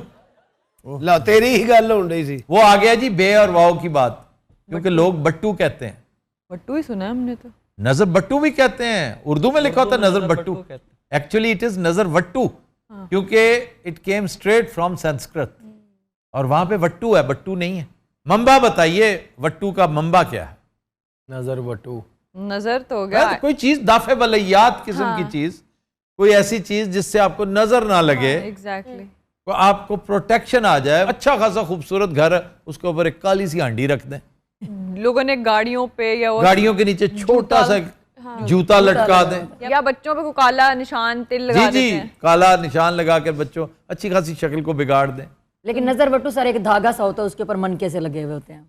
ला तेरी ही गल हो रही थी। वो आ गया जी बे और वाव की बात, क्योंकि लोग बट्टू कहते हैं। बट्टू ही सुना है हमने तो। नजर बट्टू भी कहते हैं, उर्दू में लिखा होता है नजर बट्टू, एक्चुअली इट इज नजर वट्टू, क्योंकि it came straight from Sanskrit और वहां पे वट्टू है, बट्टू नहीं है। मंबा बताइए, वट्टू का मंबा क्या है? नजर वट्टू, नजर तो हो गया, तो कोई चीज दाफे बलैयात किस्म की चीज, कोई ऐसी चीज जिससे आपको नजर ना लगे, एग्जैक्टली, तो आपको प्रोटेक्शन आ जाए। अच्छा खासा खूबसूरत घर है, उसके ऊपर एक काली सी हांडी रख दें, लोगों ने गाड़ियों पे या गाड़ियों के नीचे छोटा सा जूता लटका दें, या बच्चों पे कोई काला निशान तिल लगा जी देते हैं। काला निशान लगा कर बच्चों अच्छी खासी शक्ल को बिगाड़ दें। लेकिन नजर वट्टू सर एक धागा सा होता है, उसके ऊपर मनके से लगे हुए होते हैं,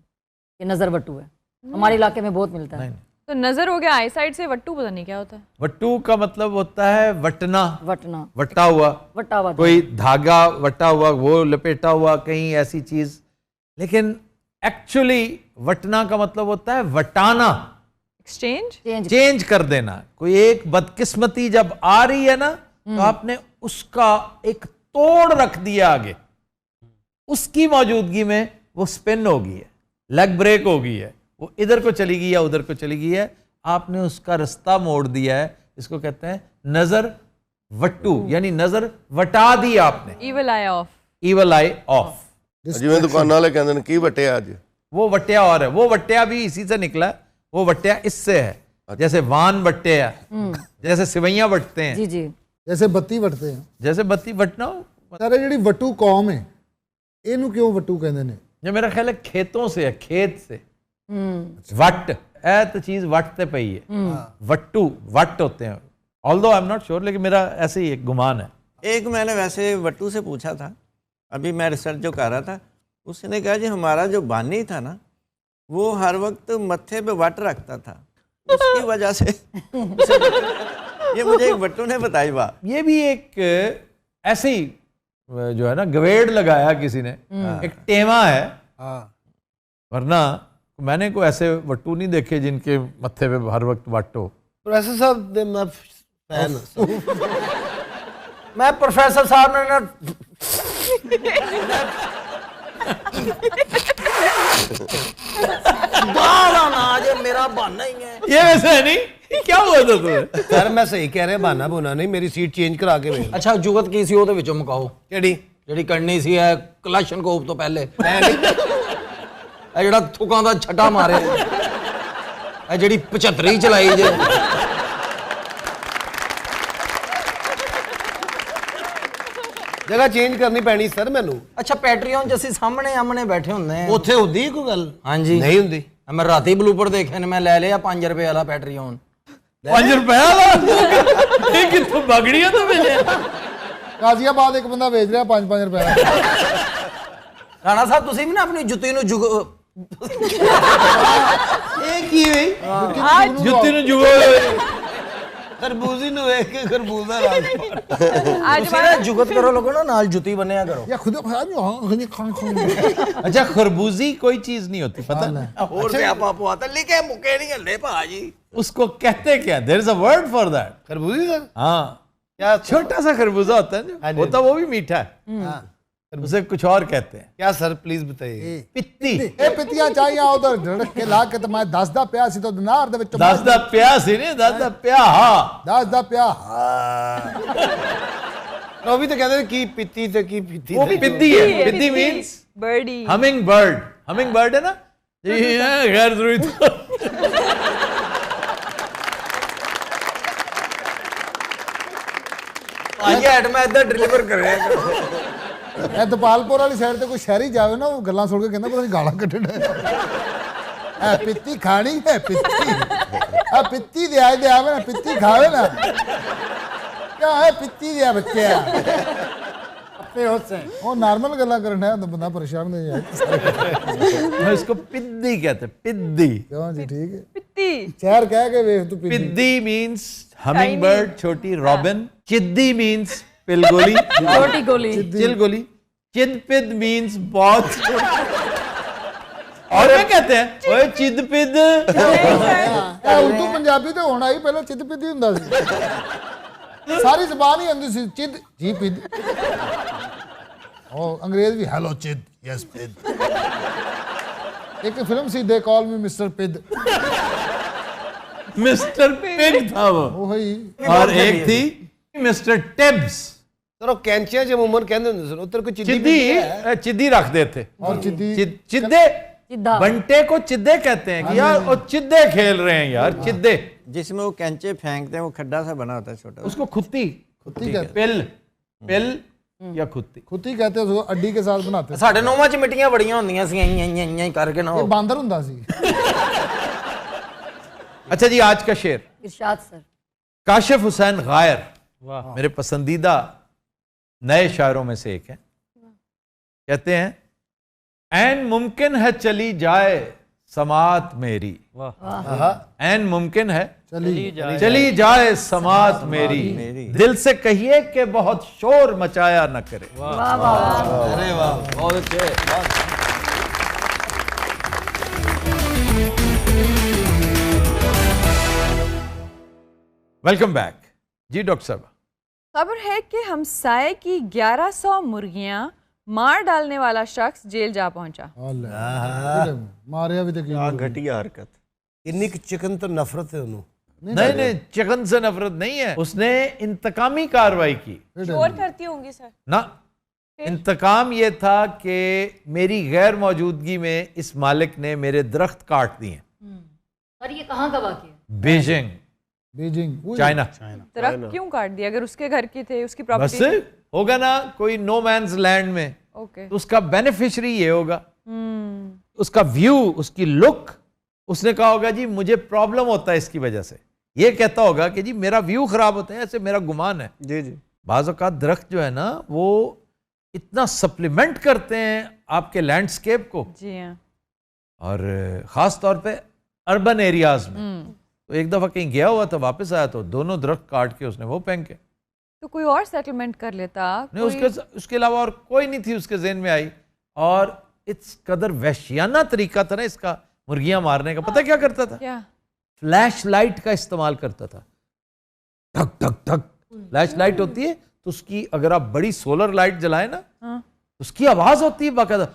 ये नजर वट्टू है, हमारे इलाके में बहुत मिलता है। तो नजर हो गया, आई साइड से वट्टू पता नहीं क्या होता है। वट्टू का मतलब होता है वटना, वटना, वट्टा हुआ, वट्टा हुआ, कोई धागा वट्टा हुआ, वो लपेटा हुआ कहीं ऐसी चीज। लेकिन एक्चुअली वटना का मतलब होता है वटाना, एक्सचेंज, चेंज कर देना। कोई एक बदकिस्मती जब आ रही है ना, तो आपने उसका एक तोड़ रख दिया आगे, उसकी मौजूदगी में वो स्पिन हो गई है, लेग ब्रेक हो गई है, वो इधर को चली गई है उधर को चली गई है, आपने उसका रास्ता मोड़ दिया है। इसको कहते हैं नजर वट्टू, यानी नजर वटा दी आपने, evil I of, evil I of. जिवें दुकान वाले कहते हैं की वटिया आज, वो वट्टिया और है, वो वट्टिया भी इसी से निकला है, वो वट्टिया इससे है, जैसे वान वट्टे हैं, जैसे सिवैयां वटते हैं, जी जी, जैसे बत्ती वटते हैं, जैसे बत्ती वटना हो। सारे ਜਿਹੜੀ वट्टू कौम है ਇਹਨੂੰ क्यों वट्टू कहते हैं? जो मेरा ख्याल है खेतों से है, खेत से वट है तो चीज वटते पई है, वट्टू वट होते हैं, although I am not sure, लेकिन मेरा ऐसे ही एक गुमान है। एक मैंने वैसे वट्टू से पूछा था, अभी मैं रिसर्च जो कर रहा था, उसने कहा जी हमारा जो बानी था ना, वो हर वक्त मत्थे पे वट रखता था, उसकी वजह से ये मुझे एक वट्टू ने बताई बात। ये भी एक ऐसे ही जो है ना गवेड़ लगाया किसी ने, एक टेमा है, वरना मैंने कोई ऐसे वट्टू नहीं देखे जिनके मत्थे पे हर वक्त वट हो। प्रोफेसर साहब मैं फैन, मैं प्रोफेसर साहब ने मेरा बहाना ही है ये वैसे है नहीं, क्या हुआ था तुम्हें? सर मैं सही कह रहा बहाना बुना नहीं, मेरी सीट चेंज करा के भेज। अच्छा जुगत की सी ਉਹਦੇ ਵਿੱਚੋਂ ਮੁਕਾਓ ਕਿਹੜੀ ਜਿਹੜੀ ਕਰਨੀ ਸੀ ਹੈ ਕਲਾਸ਼ਨਕੋਵ ਤੋਂ ਪਹਿਲੇ ਇਹ ਜਿਹੜਾ ਥੁਕਾਂ ਦਾ ਛੱਟਾ ਮਾਰੇ ਇਹ ਜਿਹੜੀ 75 ਚਲਾਈ ਜੇ जगह चेंज करनी पैनी सर मैनू। अच्छा पैट्रियन च ਅਸੀਂ ਸਾਹਮਣੇ ਆਮਣੇ ਬੈਠੇ ਹੁੰਦੇ ਆ, ਉੱਥੇ ਹੁੰਦੀ ਕੋਈ ਗੱਲ? ਹਾਂਜੀ ਨਹੀਂ ਹੁੰਦੀ। मैं राती ब्लूपर देखे ने, मैं ले लिया 5 रुपए वाला पैट्रियन। 5 रुपए वाला ये कितों बगड़िया तो मिले? गाजियाबाद एक बंदा बेच रहा 5-5 रुपए। राणा साहब तुसी भी ना अपनी जुत्ती नु जुग एक ही भाई जुत्ती नु जुगो खरबूजी नु देख के खरबूजा राज आज ना जुगत करो लोगों ना नाल जुत्ती बनया करो या खुद अच्छा खरबूजी कोई चीज नहीं होती, पता है? और से आपा पोता लिखे मुके नहीं हल्ले भाजी, उसको कहते क्या? There is a word for that. खरबूजी सर? हाँ, क्या छोटा सा खरबूजा होता है जो होता वो भी मीठा है, उसे कुछ और कहते हैं। क्या सर प्लीज बताइए। पित्ती। ए पित्तियां चाहिए उधर ढड़क के ला के, तो मैं 10 दा पिया सी तो दिनार दे विच 10 दा पिया सी नहीं 10 दा पिया, हां 10 दा पिया। ਉਹ ਵੀ ਤਾਂ ਕਹਿੰਦੇ ਕੀ ਪੀਤੀ ਤੇ ਕੀ ਪੀਤੀ वो पिद्दी है। पिद्दी मीन्स बर्डी। हमिंग बर्ड है ना जी, गैर जरूरी ਭਾਜੀ ਆਈਟਮਾਂ ਇੱਧਰ ਡਿਲੀਵਰ ਕਰ ਰਿਹਾ ਕਰੋ। ਇਹ ਦਪਾਲਪੁਰ ਵਾਲੀ ਸਾਈਡ ਤੇ ਕੋਈ ਸ਼ਹਿਰੀ ਜਾਵੇ ਨਾ, ਉਹ ਗੱਲਾਂ ਸੁਣ ਕੇ ਕਹਿੰਦਾ ਪਤਾ ਨਹੀਂ ਗਾਲਾਂ ਕੱਢਣਾ ਹੈ। ਪਿੱਤੀ ਖਾਣੀ ਹੈ, ਪਿੱਤੀ ਆ ਪਿੱਤੀ ਦੇ ਆਏ ਦੇ ਆਵੇ ਨਾ, ਪਿੱਤੀ ਖਾਵੇ ਨਾ, ਕਿਆ ਹੈ ਪਿੱਤੀ ਦੇ ਬੱਚਿਆ ਆਪੇ ਹੋਸੇ। ਉਹ ਨਾਰਮਲ ਗੱਲਾਂ ਕਰਨ ਹੈ, ਬੰਦਾ ਪਰੇਸ਼ਾਨ ਹੋ ਜਾਏ। इसको पिद्दी कहते हैं, पिद्दी। क्यों जी? ठीक है। पित्ती शहर कह के वेख तू पिद्दी। पिद्दी मीन्स हमिंग बर्ड, छोटी रॉबिन। चिद्दी मीन्स पिलगोली, छोटी गोली। चिलगोली। चिदपिद मीन्स बहुत और क्या कहते हैं ओए चिदपिद। उर्दू पंजाबी तो होना ही पहले चिद पिद ही हुंदा सी, सारी जबान ही आंदी सी चिद जी पिद। ओ अंग्रेज भी हेलो चिद, यस पिद। एक फिल्म सी दे कॉल मी मिस्टर पिद, मिस्टर पिग था वो। वही। और एक थी मिस्टर टिब्स। ਚਲੋ ਕੈਂਚੀਆਂ ਚ ਅਮੂਮਨ ਕਹਿੰਦੇ ਹੁੰਦੇ ਸਨ, ਉੱਧਰ ਕੋਈ चिद्दी रख देते और चिद्दी चिद्दे बंटे को चिद्दे कहते हैं कि यार वो चिद्दे खेल रहे हैं यार, चिद्दे। जिसमें वो कैंचे फेंकते हैं, वो खड्डा सा बना होता है छोटा, उसको खुत्ती कहते पिल पिल या खुत्ती। खुत्ती कहते हैं उसको, अड्डी के साथ बनाते। ਸਾਡੇ ਨੌਵਾਂ ਚ ਮਿੱਟੀਆਂ ਬੜੀਆਂ ਹੁੰਦੀਆਂ ਸੀ, ਇੰਆਂ ਕਰਕੇ ਨਾ। ये बांदर हुंदा सी। अच्छा जी, आज का शेर इरशाद सर। काशिफ हुसैन गायर मेरे पसंदीदा नए शायरों में से एक है। कहते हैं ऐन मुमकिन है चली जाए समात मेरी। ऐन मुमकिन है चली जाए समात मेरी, दिल से कहिए कि बहुत शोर मचाया न करे। अरे वाह, बहुत अच्छे। वेलकम बैक जी डॉक्टर साहब। खबर है कि हमसाये की 1100 मुर्गियां मार डालने वाला शख्स जेल जा पहुंचा। मारिया भी तो घटिया हरकत। इन्नी चिकन तो नफरत है उन्होंने। नहीं, चिकन से नफरत नहीं है, उसने इंतकामी कार्रवाई की। शोर करती होंगी सर ना, इंतकाम ये था कि मेरी गैर मौजूदगी में इस मालिक ने मेरे दरख्त काट दिए। और ये कहाँ का वाक़या? Beijing China. दरख्त क्यों काट दिया? अगर उसके घर की थे, उसकी प्रॉपर्टी बस होगा ना कोई नो मैंस लैंड में, तो उसका बेनिफिशियरी ये होगा, उसका व्यू, उसकी लुक। उसने कहा होगा जी मुझे प्रॉब्लम होता है इसकी वजह से, ये कहता होगा कि जी मेरा व्यू खराब होता है, ऐसे मेरा गुमान है। जी जी। बाज़ औक़ात दरख्त जो है ना वो इतना सप्लीमेंट करते हैं आपके लैंडस्केप को। जी हाँ। और ख़ास तौर पे अर्बन एरियाज में। तो एक दफ़ा कहीं गया हुआ था, वापस आया तो दोनों दरख्त काट के उसने वो फेंके। तो कोई और सेटलमेंट कर लेता। नहीं, उसके अलावा और कोई नहीं थी उसके ज़हन में आई। और इस कदर वहशियाना तरीका था ना इसका मुर्गियां मारने का। पता क्या करता था? क्या? फ्लैश लाइट का इस्तेमाल करता था। ठक ठक ठक फ्लैश लाइट होती है, तो उसकी अगर आप बड़ी सोलर लाइट जलाए ना, उसकी आवाज होती है बाकायदा,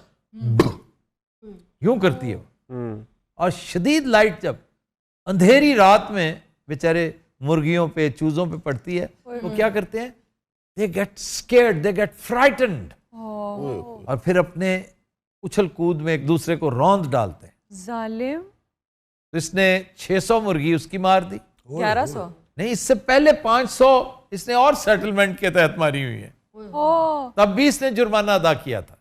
यूं करती है वो। और शदीद लाइट जब अंधेरी रात में बेचारे मुर्गियों पे, चूजों पे पड़ती है, तो क्या करते हैं? They get scared, they get frightened, और फिर अपने उछल कूद में एक दूसरे को रौंद डालते हैं। जालिम। तो इसने 600 मुर्गी उसकी मार दी। 1100 नहीं, इससे पहले 500 इसने और सेटलमेंट के तहत मारी हुई है। तब भी इसने जुर्माना अदा किया था।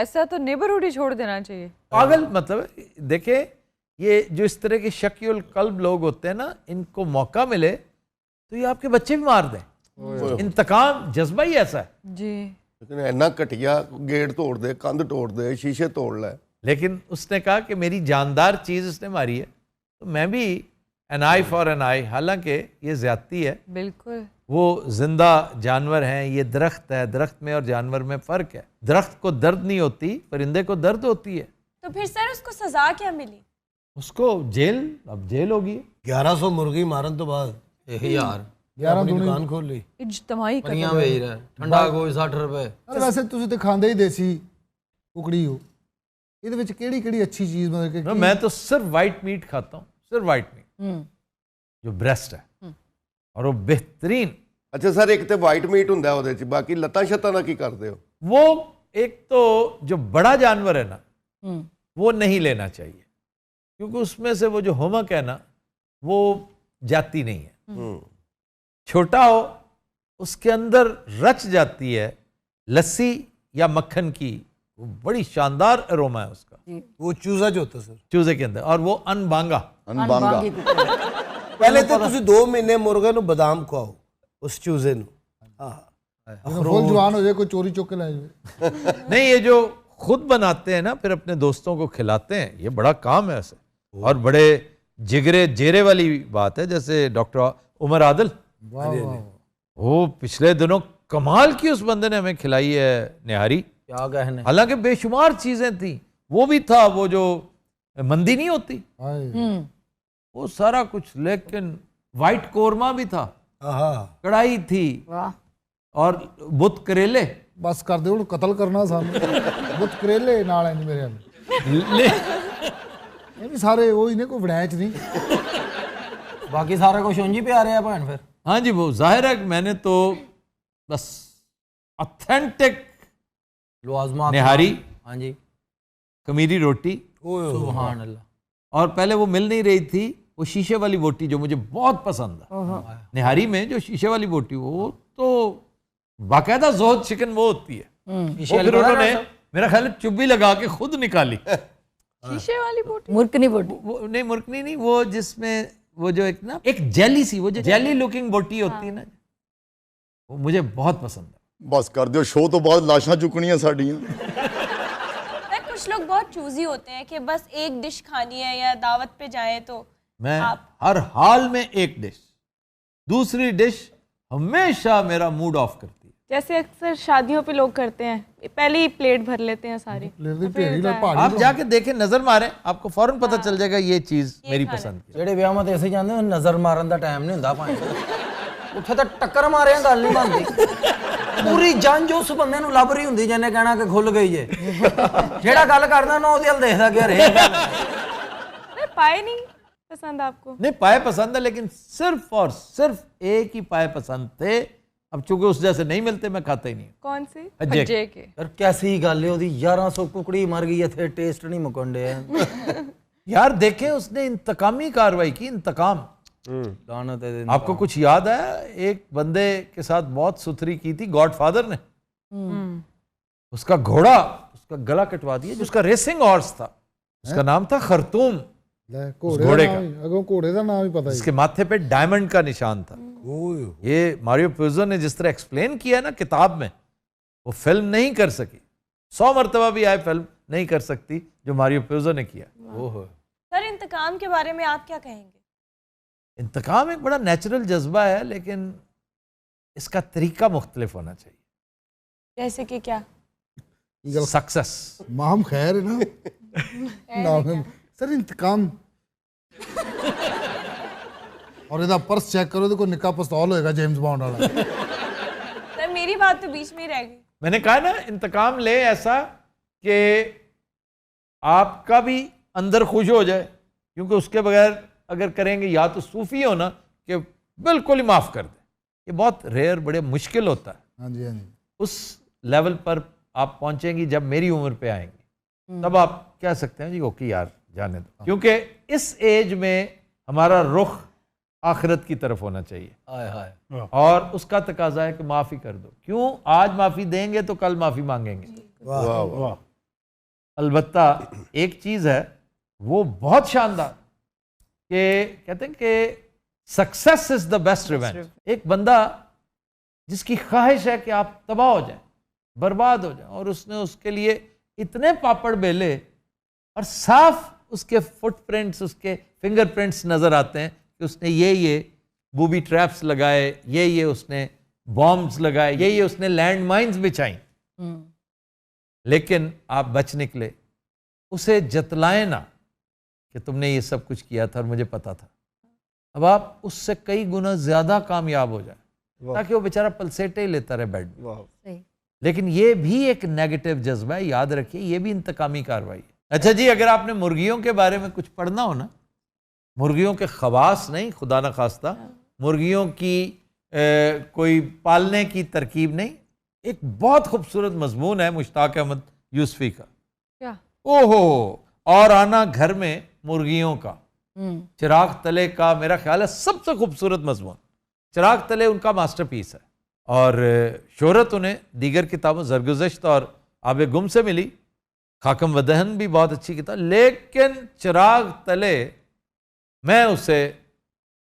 ऐसा तो नेबरहुड ही छोड़ देना चाहिए। पागल मतलब देखे, ये जो इस तरह के शकील कल्ब लोग होते हैं ना, इनको मौका मिले तो ये आपके बच्चे भी मार दें। इंतकाम जज्बा ही ऐसा है जी। लेकिन इन्ना घटिया गेट तोड़ दे, कंध तोड़ दे, शीशे तोड़ ले। लेकिन उसने कहा कि मेरी जानदार चीज उसने मारी है, तो मैं भी एन आई फॉर एन आई। हालांकि ये ज्यादती है, बिल्कुल। वो जिंदा जानवर हैं, ये दरख्त है, दरख्त में और जानवर में फ़र्क है। दरख्त को दर्द नहीं होती, परिंदे को दर्द होती है। तो फिर सर उसको सजा क्या मिली? उसको जेल, अब जेल होगी। 1100 मुर्गी मारन तो बाद यार 11 दुकान खोल ली। इज्तमाई परियां वेच रहा ठंडा कोई 60 रुपए। अरे वैसे तुसी तो खांदे ही देसी कुकड़ी हो, ਇਹਦੇ ਵਿੱਚ ਕਿਹੜੀ ਕਿਹੜੀ अच्छी चीज मतलब कि मैं तो सिर्फ वाइट मीट खाता हूँ, सिर्फ वाइट मीट जो ब्रेस्ट है, और वो बेहतरीन अच्छा सर, एक तो वाइट मीट ਹੁੰਦਾ ਉਹਦੇ ਚ, ਬਾਕੀ ਲੱਤਾਂ ਛੱਤਾਂ ਦਾ ਕੀ ਕਰਦੇ ਹੋ? वो एक तो जो बड़ा जानवर है ना वो नहीं लेना चाहिए, क्योंकि उसमें से वो जो होमक है ना वो जाती नहीं है। छोटा हो उसके अंदर रच जाती है लस्सी या मक्खन की, वो बड़ी शानदार अरोमा है उसका। वो चूजा जो होता सर, चूजे के अंदर, और वो अनबांगा। पहले तो तुसी 2 महीने मुर्गे ਨੂੰ बादाम ਖਵਾਓ उस चूजे ਨੂੰ। फुल जवान हो जाए कोई चोरी चुक के ले जाए। नहीं, ये जो खुद बनाते हैं ना फिर अपने दोस्तों को खिलाते हैं, ये बड़ा काम है ऐसे, और बड़े जिगरे जेरे वाली बात है। जैसे डॉक्टर उमर आदिल, वो पिछले दिनों कमाल की उस बंदे ने हमें खिलाई है निहारी। क्या कहने, हालांकि बेशुमार चीजें थी, वो भी था वो जो मंदी नहीं होती वो सारा कुछ, लेकिन वाइट कोरमा भी था, कढ़ाई थी, और बुत करेले। बस कर दे, कतल करना सानू बुत करेले नाल है मेरे ये भी सारे वो ही ने, कोई वड़ैच नहीं, बाकी सारा कुछ ऊंजी पे आ रहा है भैन फिर। हाँ जी, वो जाहिर है कि मैंने तो बस ऑथेंटिक लवाजमा निहारी, हाँ जी, खमीरी रोटी, सुभान अल्लाह, और पहले वो मिल नहीं रही थी वो शीशे वाली बोटी जो मुझे बहुत पसंद है। निहारी में जो शीशे वाली बोटी, वो तो बाकायदा जोहद चिकन वो होती है, वो फिर उन्होंने मेरा ख्याल चुब्बी लगा के खुद निकाली। शीशे वाली बोटी, मुर्कनी बोटी, वो नहीं, मुर्कनी नहीं, वो जिसमें वो जो एक ना एक जेली सी, वो जो जेली लुकिंग बोटी होती है ना, वो मुझे बहुत पसंद है। बस कर दियो, शो तो बाद लाशां चुकनियां साडियां। कुछ लोग बहुत चूजी होते हैं कि बस एक डिश खानी है या दावत पे जाए तो मैं हर हाल में एक डिश, दूसरी डिश हमेशा मेरा मूड ऑफ करती है। जैसे अक्सर शादियों पे लोग करते हैं, पहले ही प्लेट भर लेते हैं सारी। आप जाके देखें, नजर मारें, आपको फौरन पता चल जाएगा ये चीज मेरी पसंद की। जेड़े ब्याह में ऐसे जाते हैं, नजर मारन दा टाइम नहीं हुंदा भाई, उत्थे तो टक्कर मारे गल नहीं बनती, पूरी जंज उस बंदे नूं लभ रही हुंदी जिन्हें कहना कि खुल गई जे, जेड़ा गल करदा ना ओदे हल देखदा कि अरे पाए नहीं पसंद आपको? नहीं, पाए पसंद है, लेकिन सिर्फ और सिर्फ एक ही पाए पसंद थे। अब चूंकि उस जैसे नहीं मिलते, मैं खाता ही नहीं। कौन से? हज्जे के। यार कैसी गल है, ओदी 1100 कुकड़ी मर गई है, थे टेस्ट नहीं मुकंडे है। यार देखें, उसने इंतकामी कार्रवाई की, इंतकाम। आपको कुछ याद है, एक बंदे के साथ बहुत सुथरी की थी गॉडफादर ने, उसका घोड़ा, उसका गला कटवा दिया, जिसका रेसिंग हॉर्स था, उसका नाम था खरतूम, घोड़े का, अगों घोड़े का नाम ही पता है, इसके माथे पे डायमंड का निशान था। ये मारियो पुज़ो ने जिस तरह एक्सप्लेन किया ना किताब में, वो फिल्म नहीं कर सकी, 100 मरतबा भी आए फिल्म नहीं कर सकती जो मारियो पुज़ो ने किया। सर, इंतकाम के बारे में आप क्या कहेंगे? इंतकाम एक बड़ा नेचुरल जज्बा है, लेकिन इसका तरीका मुख्तलिफ होना चाहिए। जैसे कि क्या? सक्सेस। माम खैर है ना सर, इंतकाम और इधर पर्स चेक करो तो कोई निक्का पिस्तौल होएगा जेम्स बॉन्ड वाला। सर, मेरी बात तो बीच में ही रह गई। मैंने कहा ना, इंतकाम ले ऐसा कि आपका भी अंदर खुश हो जाए, क्योंकि उसके बगैर अगर करेंगे या तो सूफी हो ना कि बिल्कुल ही माफ कर दे, ये बहुत रेयर, बड़े मुश्किल होता है। हाँ जी, हाँ जी। उस लेवल पर आप पहुंचेंगी जब मेरी उम्र पे आएंगी, तब आप कह सकते हैं जी ओके यार जाने दो, क्योंकि इस एज में हमारा रुख आखिरत की तरफ होना चाहिए। हाय हाय। और उसका तकाजा है कि माफी कर दो। क्यों? आज माफी देंगे तो कल माफी मांगेंगे। वाह वाह। अलबत्ता एक चीज है वो बहुत शानदार, कि कहते हैं कि success is the best revenge. एक बंदा जिसकी ख्वाहिश है कि आप तबाह हो जाए, बर्बाद हो जाए, और उसने उसके लिए इतने पापड़ बेले और साफ उसके फुटप्रिंट्स, उसके फिंगरप्रिंट्स नजर आते हैं कि उसने ये बूबी ट्रैप्स लगाए, ये उसने बॉम्ब्स लगाए, ये उसने लैंड माइन्स बिछाई, लेकिन आप बच निकले। उसे जतलाए ना कि तुमने ये सब कुछ किया था और मुझे पता था। अब आप उससे कई गुना ज्यादा कामयाब हो जाए, ताकि वो बेचारा पलसेटे ही लेता रहे बेड में। लेकिन ये भी एक नेगेटिव जज्बा है, याद रखिए, ये भी इंतकामी कार्रवाई है। अच्छा जी, अगर आपने मुर्गियों के बारे में कुछ पढ़ना हो ना, मुर्गियों के खवास नहीं, खुदा न खास्ता, मुर्गियों की कोई पालने की तरकीब नहीं। एक बहुत खूबसूरत मजमून है मुश्ताक अहमद यूसुफी का। क्या? ओहो, और आना घर में मुर्गियों का, चिराग तले का मेरा ख्याल है सबसे खूबसूरत मजमून। चिराग तले उनका मास्टरपीस है और शोहरत उन्हें दीगर किताबों ज़रगुज़श्त और आबे गुम से मिली। खाकम वदहन भी बहुत अच्छी किताब, लेकिन चिराग तले मैं उसे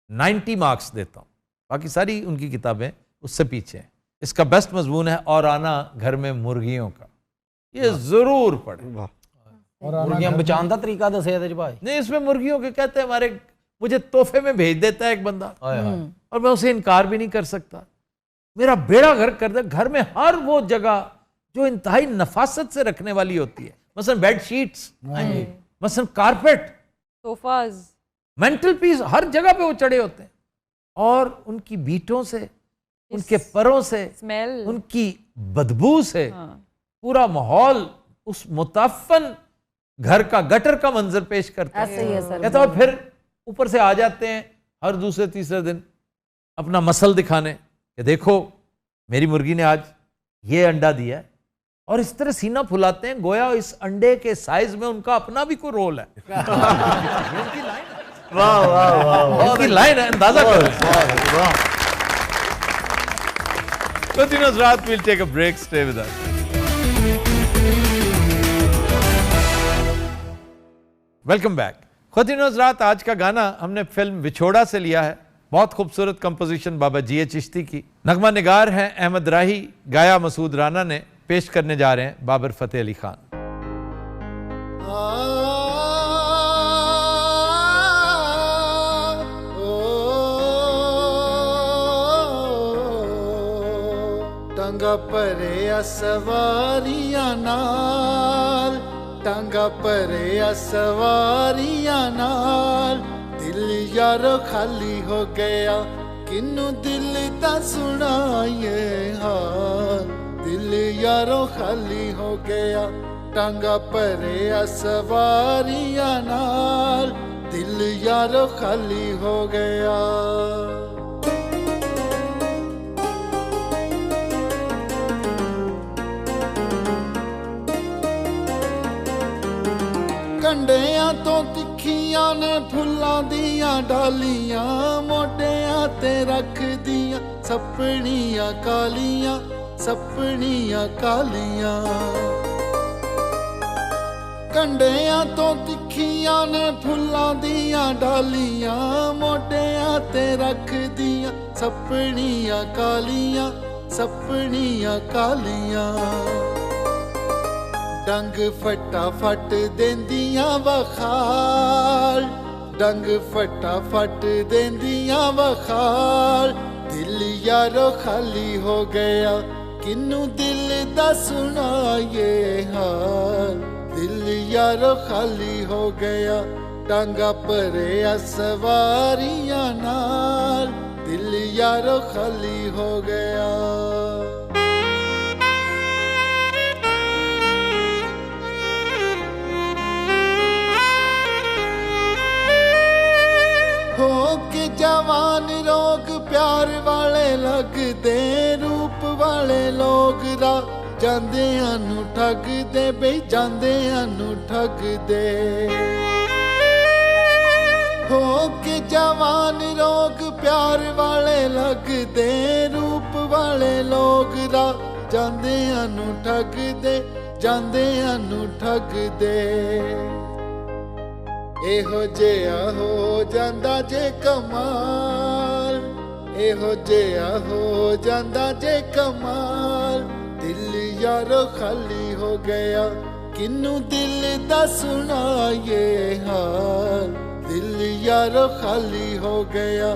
90 मार्क्स देता हूँ। बाकी सारी उनकी किताबें उससे पीछे हैं। इसका बेस्ट मजमून है और आना घर में मुर्गियों का, ये जरूर पढ़े। मुर्गियां बचाने का तरीका दसे भाई। नहीं, इसमें मुर्गियों के कहते हैं हमारे, मुझे तोहफे में भेज देता है एक बंदा और मैं उसे इनकार भी नहीं कर सकता। मेरा बेड़ा घर कर दे। घर में हर वो जगह जो इंतहाई नफासत से रखने वाली होती है, मसलन बेड शीट्स, मसलन कारपेट, सोफाज, मेंटल पीस, हर जगह पे वो चढ़े होते हैं और उनकी बीटों से, उनके परों से, स्मेल, उनकी बदबू से पूरा माहौल उस मुताफन घर का, गटर का मंजर पेश करता है। ऐसे ही है सर। कहता है फिर ऊपर से आ जाते हैं हर दूसरे तीसरे दिन अपना मसल दिखाने कि देखो मेरी मुर्गी ने आज ये अंडा दिया है, और इस तरह सीना फुलाते हैं गोया इस अंडे के साइज में उनका अपना भी कोई रोल है। उनकी लाइन है, वाह वाह वाह, उनकी लाइन है, अंदाजा करो। Continuous Raat, we'll take a break. Stay with us. Welcome back. ख़ुवातीन रात, आज का गाना हमने फिल्म विछोड़ा से लिया है। बहुत खूबसूरत कंपोजिशन बाबा जी चिश्ती की। नगमा निगार हैं अहमद राही, गाया मसूद राना ने, पेश करने जा रहे हैं बाबर फतेह अली खान। टांगा परे सवारियां नाल, टांगा परे सवारियां नाल, दिल यारो खाली हो गया, किन्नू दिल दा सुनाइए हाल, दिल यारो खाली हो गया, टांगा परे सवारियां नाल, दिल यारो खाली हो गया। कंडियां तो तिखियां ने फुल्लां दियां डालियां, मोटियां ते रख दियां सपनियां कालियां, सपनियां कालियां। कंडियां तो तिखियां ने फुल्लां दियां डालियां, मोटियां ते रख दियां सपनियां कालियां, सपनियां कालियां। डंग फटाफट देंदियां बखाल, डंग फटाफट देंदियां बखाल, दिल यारो खाली हो गया, किन्नू दिल दा सुनाइए हाल, दिल यारो खाली हो गया, टांगा परे सवारियां नाल, दिल यारो खाली हो गया। हो के जवान रोग प्यार वाले लगदे, रूप वाले लोग रा जांदे अनु ठग दे, बई जांदे अनु ठग दे। हो के जवान रोग प्यार वाले लगदे, रूप वाले लोग रा जांदे अनु ठग दे, जांदे अनु ठग दे। एहो जिहा हो जांदा जे कमाल, एहो जिहा हो जांदा जे कमाल, दिल यारो खाली हो गया, किन्नू दिल दा सुनाइए हाल, दिल यारो खाली हो गया,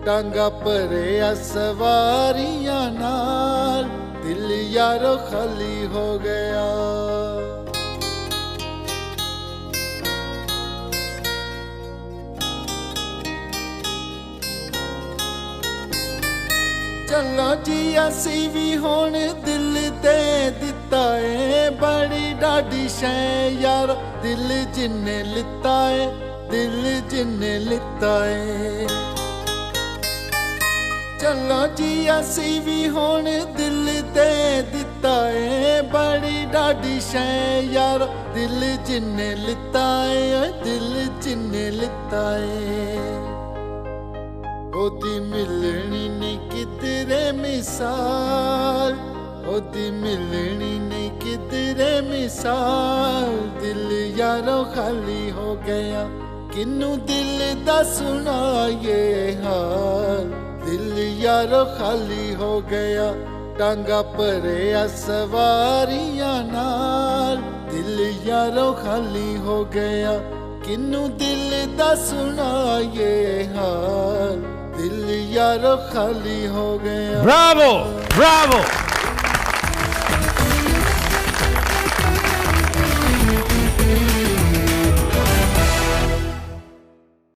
टांगा परे सवारियां नाल, दिल यारो खाली हो गया। चलो जी असी भी हुण दिल दे दिता है, बड़ी डाडी शै यार दिल जिन्ने लिता है, दिल जिन्ने लिता है। चलो जी असी भी हुण दिल दे दिता है बड़ी डाडी शै यार दिल जिन्ने लिता है दिल जिन्ने लिता है ओदी मिलनी नहीं किधरे मिसाल ओदी मिलनी नहीं किधरे मिसाल दिल यारों खाली हो गया किन्नू दिल दा सुना ये हाल दिल यारो खाली हो गया टांगा परे सवारियां नाल दिल यारो खाली हो गया किन्नू दिल दा सुना ये हाल दिल यारो खाली हो गया ब्रावो ब्रावो